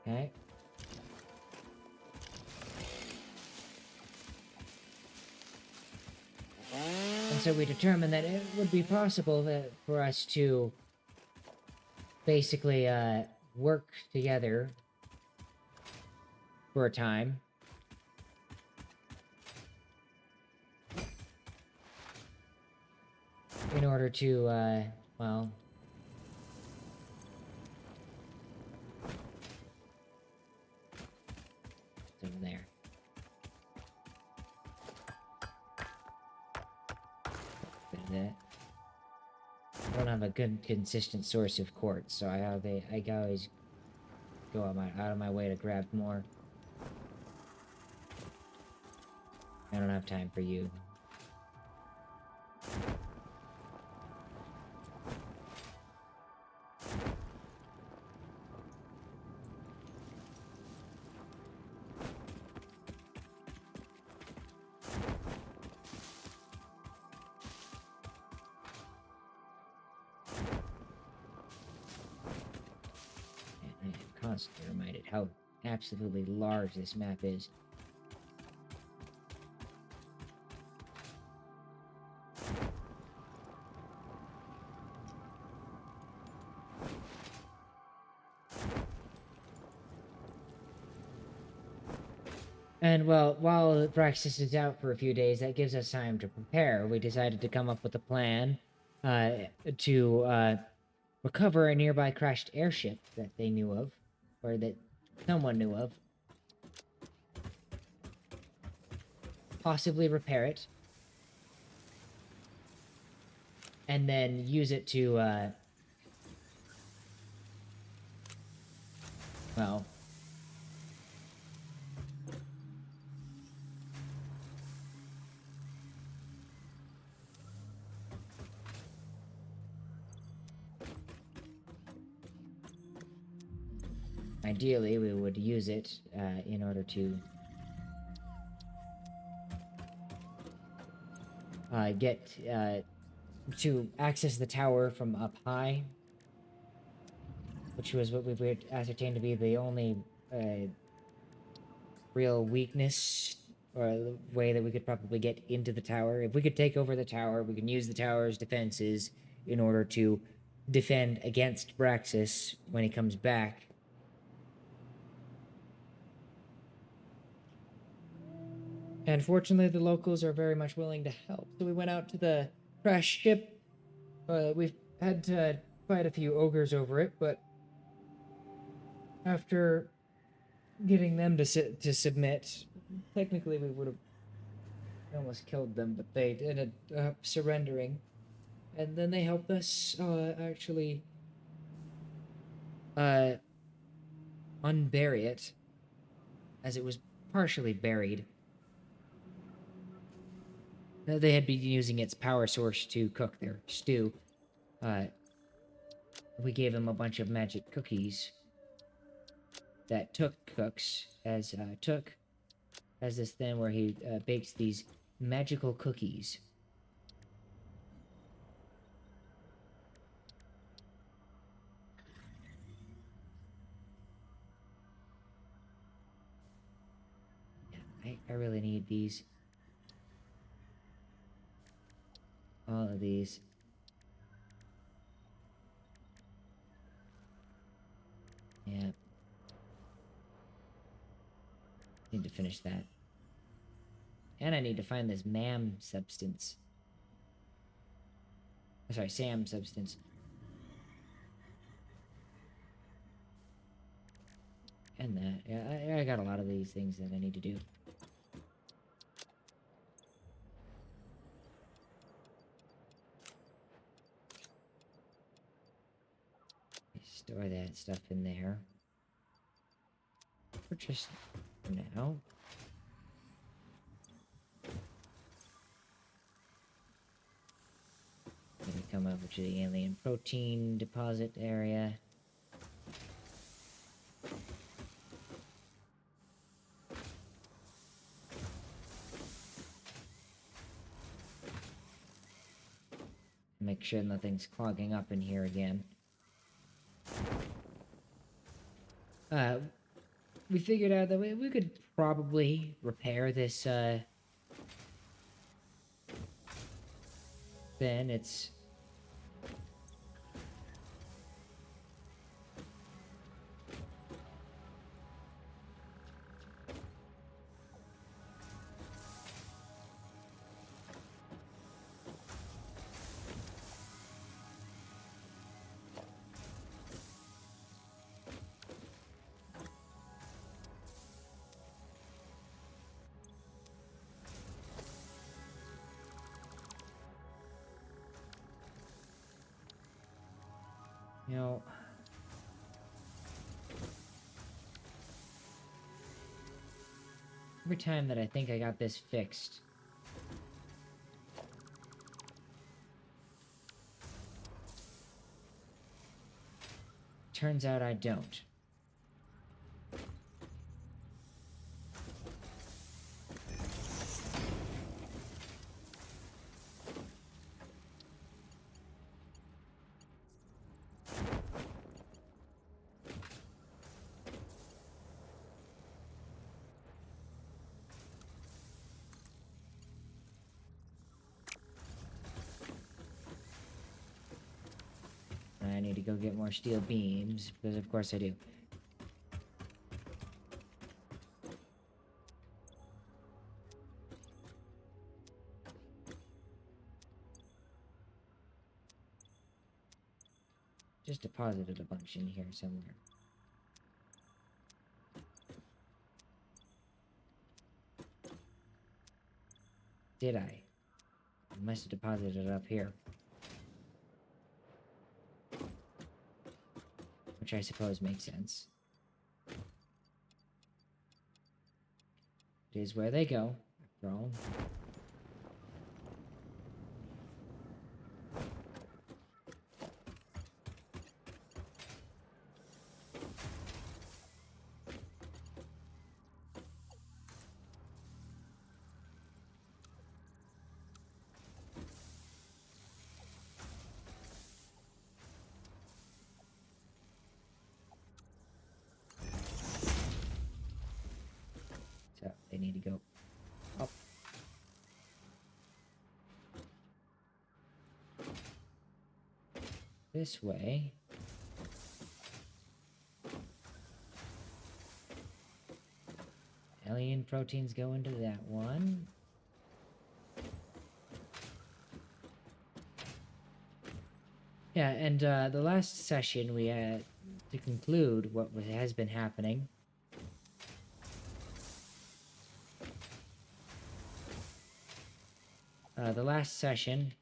Okay. And so we determined that it would be possible for us to basically work together for a time. In order to, well... it's over there. That. I don't have a good, consistent source of quartz, so I always go out of my way to grab more. I don't have time for you. Constantly reminded how absolutely large this map is. And well, while Braxis is out for a few days, that gives us time to prepare. We decided to come up with a plan uh, to recover a nearby crashed airship that they knew of, or that someone knew of. Possibly repair it. And then use it to, well... Ideally, we would use it in order to get to access the tower from up high, which was what we ascertained to be the only real weakness or the way that we could probably get into the tower. If we could take over the tower, we can use the tower's defenses in order to defend against Braxis when he comes back. And fortunately, the locals are very much willing to help. So we went out to the crash ship. We've had to fight a few ogres over it, but after getting them to submit, technically we would have almost killed them, but they ended up surrendering. And then they helped us actually unbury it, as it was partially buried. They had been using its power source to cook their stew. We gave them a bunch of magic cookies that Took cooks, as Took has this thing where he bakes these magical cookies. Yeah, I really need these. All of these. Yeah. Need to finish that. And I need to find this MAM substance. Sorry, SAM substance. And that. Yeah, I got a lot of these things that I need to do. Store that stuff in there. For just now. Then we come over to the alien protein deposit area. Make sure nothing's clogging up in here again. We figured out that we could probably repair this, then it's... You know... Every time that I think I got this fixed... Turns out I don't. I need to go get more steel beams, because of course I do. just deposited a bunch in here somewhere. Did I? I must have deposited it up here. Which I suppose makes sense. It is where they go, after all. So, they need to go up. This way. Alien proteins go into that one. Yeah, and the last session we had to conclude what has been happening. The last session.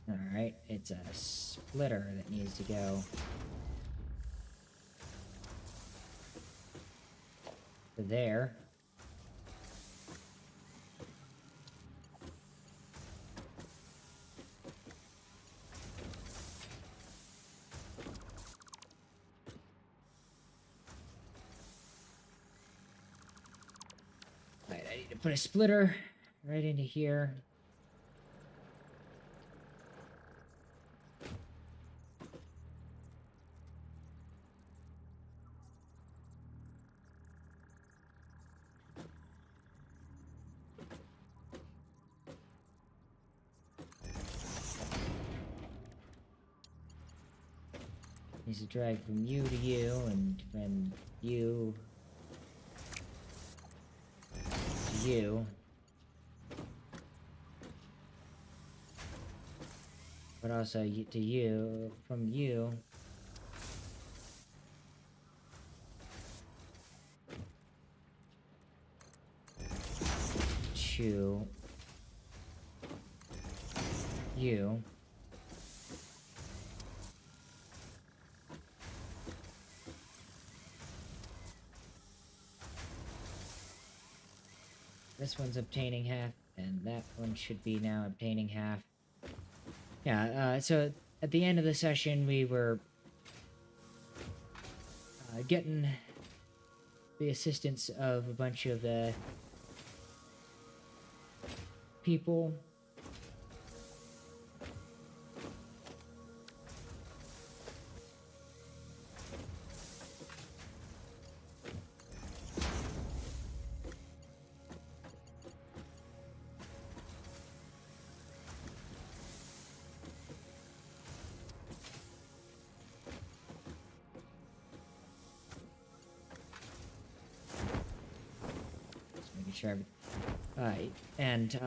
Alright, it's a splitter that needs to go to there. Right, I need to put a splitter right into here. Needs to drag from you to you, and from you to you. But also to you, from you. To you. This one's obtaining half, and that one should be now obtaining half. Yeah, so at the end of the session, we were getting the assistance of a bunch of the people. sure. And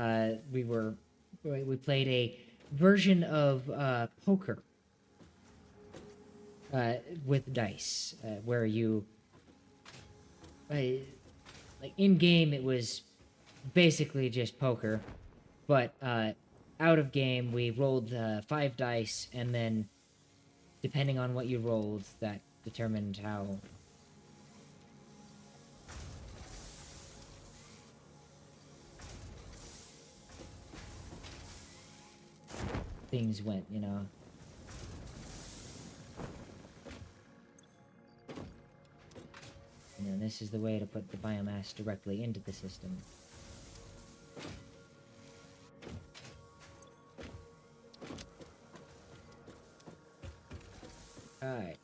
we played a version of poker with dice, where you like in game it was basically just poker, but out of game we rolled 5 dice, and then depending on what you rolled, that determined how things went, you know. And then this is the way to put the biomass directly into the system. Alright.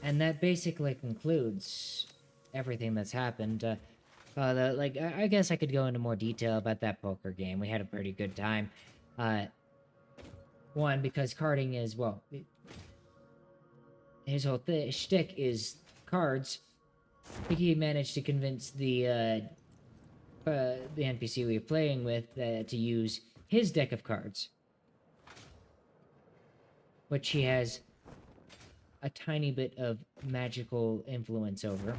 And that basically concludes everything that's happened. I guess I could go into more detail about that poker game. We had a pretty good time. One, because carding is, well, his whole shtick is cards. He managed to convince the NPC we were playing with to use his deck of cards, which he has a tiny bit of magical influence over.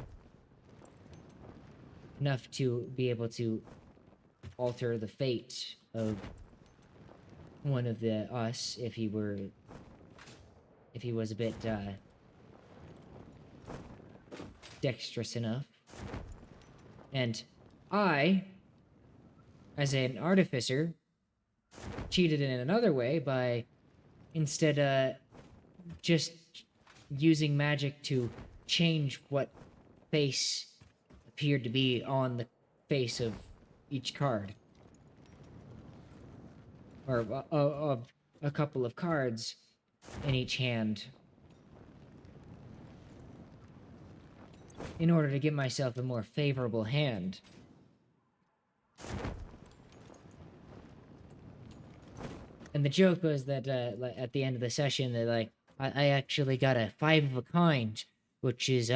Enough to be able to alter the fate of one of us if he was a bit dexterous enough. And I, as an artificer, cheated in another way by instead just using magic to change what face appeared to be on the face of each card, or of a couple of cards in each hand, in order to give myself a more favorable hand. And the joke was that at the end of the session, that I actually got a 5 of a kind, which is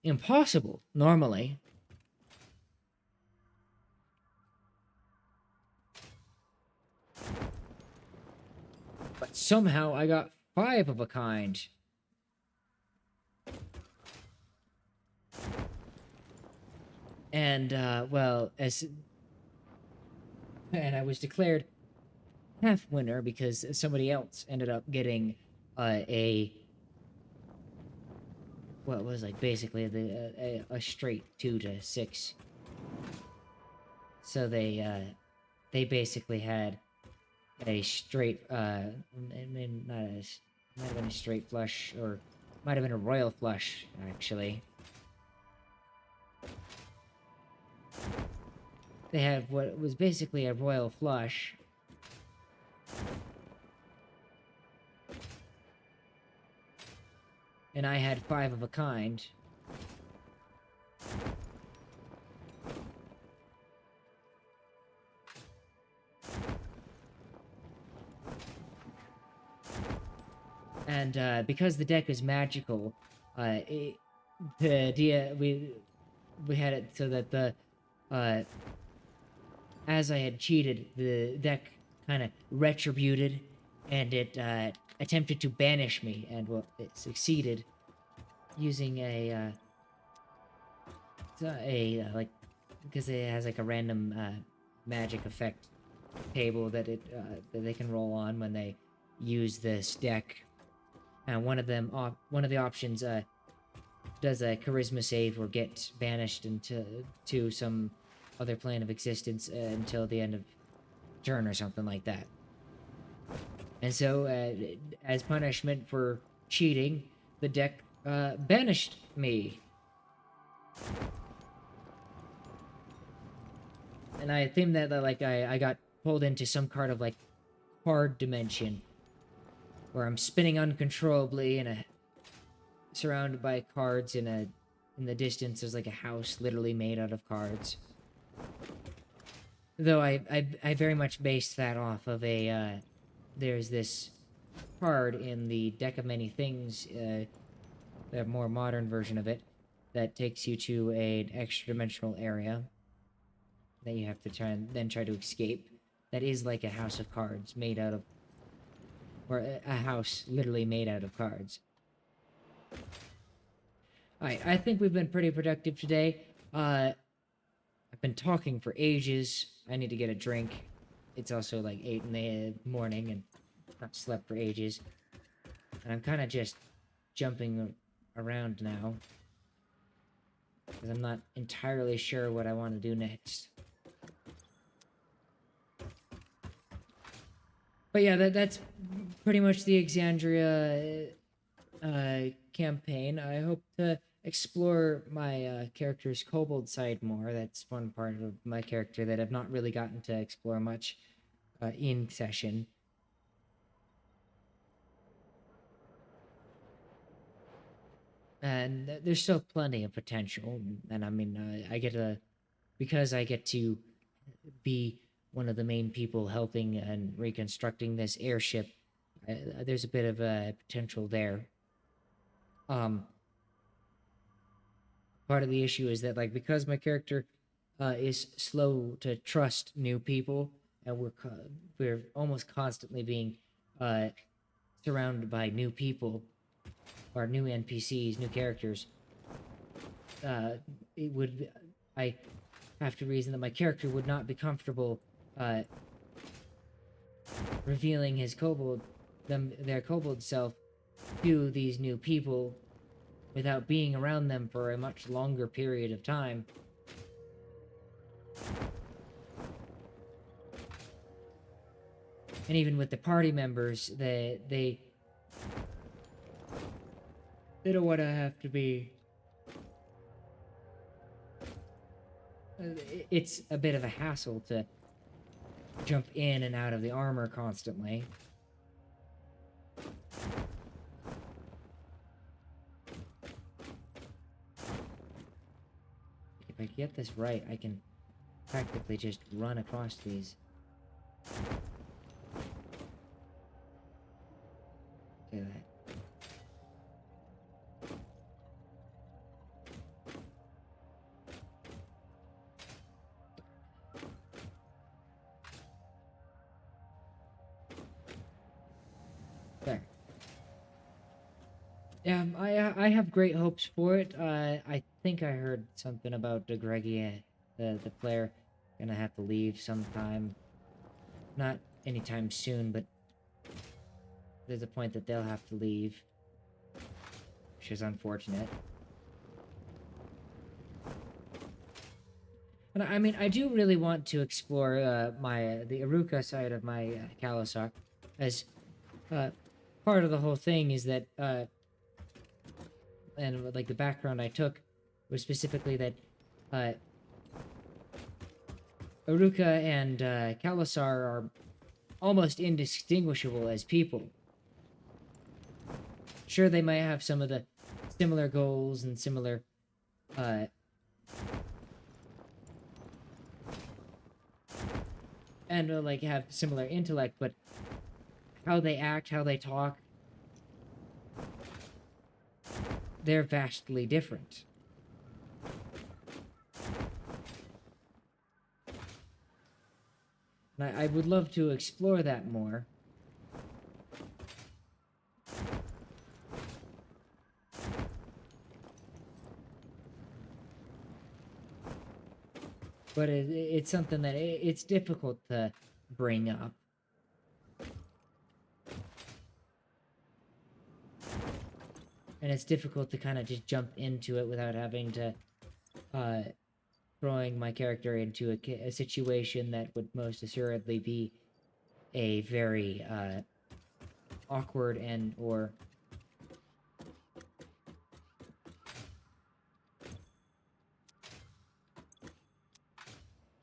impossible normally. But somehow I got 5 of a kind. And well, and I was declared half winner because somebody else ended up getting what was like basically a straight 2 to 6. So they basically had a straight I mean, not a, might have been a straight flush, or might have been a royal flush actually. They had what was basically a royal flush. And I had 5 of a kind. And because the deck is magical, the idea we had it so that the as I had cheated, the deck kind of retributed, and it attempted to banish me, and well, it succeeded using like, because it has like a random magic effect table that that they can roll on when they use this deck. And one of the options does a charisma save or get banished to some other plane of existence until the end of turn or something like that. And so, as punishment for cheating, the deck banished me. And I think that like I got pulled into some kind of like card dimension, where I'm spinning uncontrollably surrounded by cards in the distance. There's like a house literally made out of cards. Though I very much based that off of there's this card in the deck of many things the more modern version of it, that takes you to an extra dimensional area that you have to try to escape. That is like a house of cards made out of, or a house literally made out of cards. Alright, I think we've been pretty productive today. I've been talking for ages. I need to get a drink. It's also like 8 in the morning and not slept for ages. And I'm kind of just jumping around now, because I'm not entirely sure what I want to do next. But yeah, that's pretty much the Exandria campaign. I hope to explore my character's kobold side more. That's one part of my character that I've not really gotten to explore much in session. And there's still plenty of potential. And I mean, because I get to be one of the main people helping and reconstructing this airship, there's a bit of a potential there. Part of the issue is that, like, because my character is slow to trust new people, and we're almost constantly being surrounded by new people or new NPCs, new characters. It would I have to reason that my character would not be comfortable revealing their kobold self to these new people without being around them for a much longer period of time. And even with the party members, they don't want to have to be. It's a bit of a hassle to jump in and out of the armor constantly. If I get this right, I can practically just run across these. Look at that. There. Yeah, I have great hopes for it. I think I heard something about Degregia, the player, gonna have to leave sometime. Not anytime soon, but there's a point that they'll have to leave, which is unfortunate. And I mean, I do really want to explore the Aruka side of my Kalasar, as part of the whole thing is that and like the background I took was specifically that Aruka and Kalasar are almost indistinguishable as people. Sure, they might have some of the similar goals and similar and like have similar intellect, but how they act, how they talk, they're vastly different. And I would love to explore that more. But it's something that it's difficult to bring up. And it's difficult to kind of just jump into it without having to throwing my character into a situation that would most assuredly be a very awkward and or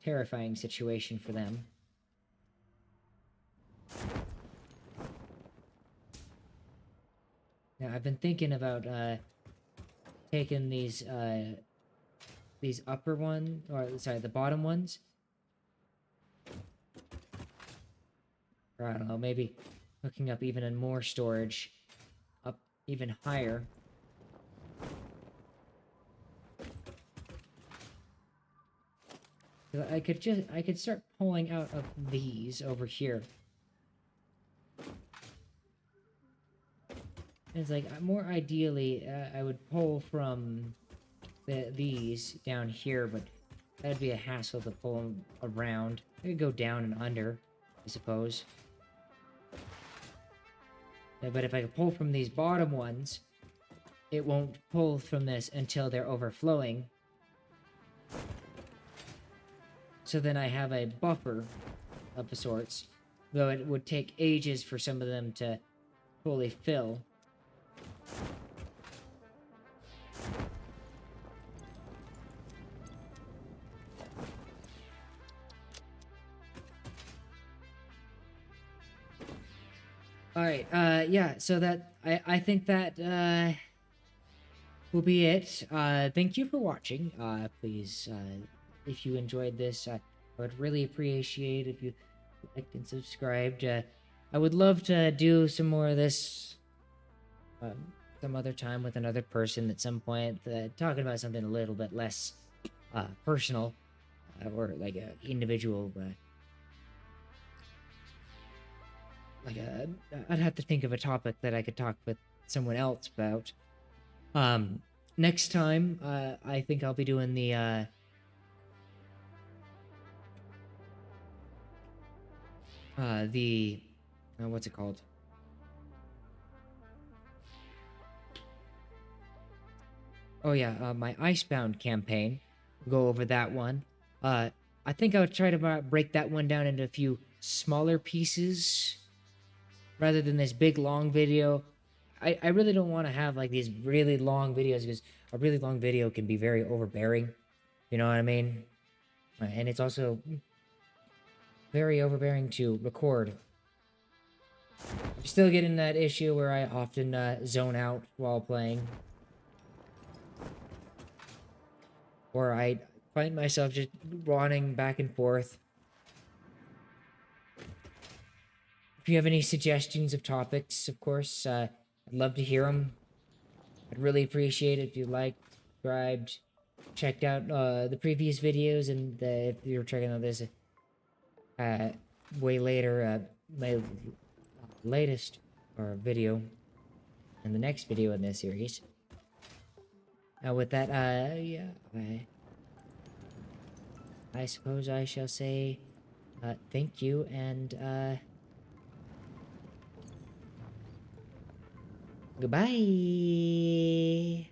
terrifying situation for them. Now, I've been thinking about taking these upper one, or sorry, the bottom ones. Or I don't know, maybe hooking up even more storage up even higher. I could start pulling out of these over here. And it's like, more ideally, I would pull from these down here, but that'd be a hassle to pull them around. I could go down and under, I suppose. Yeah, but if I could pull from these bottom ones, it won't pull from this until they're overflowing. So then I have a buffer of sorts, though it would take ages for some of them to fully fill. All right, yeah, so I think that will be it. Thank you for watching. Please, if you enjoyed this, I would really appreciate if you liked and subscribed. I would love to do some more of this some other time with another person at some point, talking about something a little bit less personal, or like an individual. I'd have to think of a topic that I could talk with someone else about. Next time, I think I'll be doing the what's it called? Oh yeah, my Icebound campaign. Go over that one. I think I would try to break that one down into a few smaller pieces rather than this big long video. I really don't want to have like these really long videos, because a really long video can be very overbearing. You know what I mean? And it's also very overbearing to record. I'm still getting that issue where I often zone out while playing. Or I find myself just running back and forth. If you have any suggestions of topics, of course, I'd love to hear them. I'd really appreciate it if you liked, subscribed, checked out the previous videos, and if you're checking out this way later, my latest video and the next video in this series. With that, yeah, I suppose I shall say thank you, and goodbye.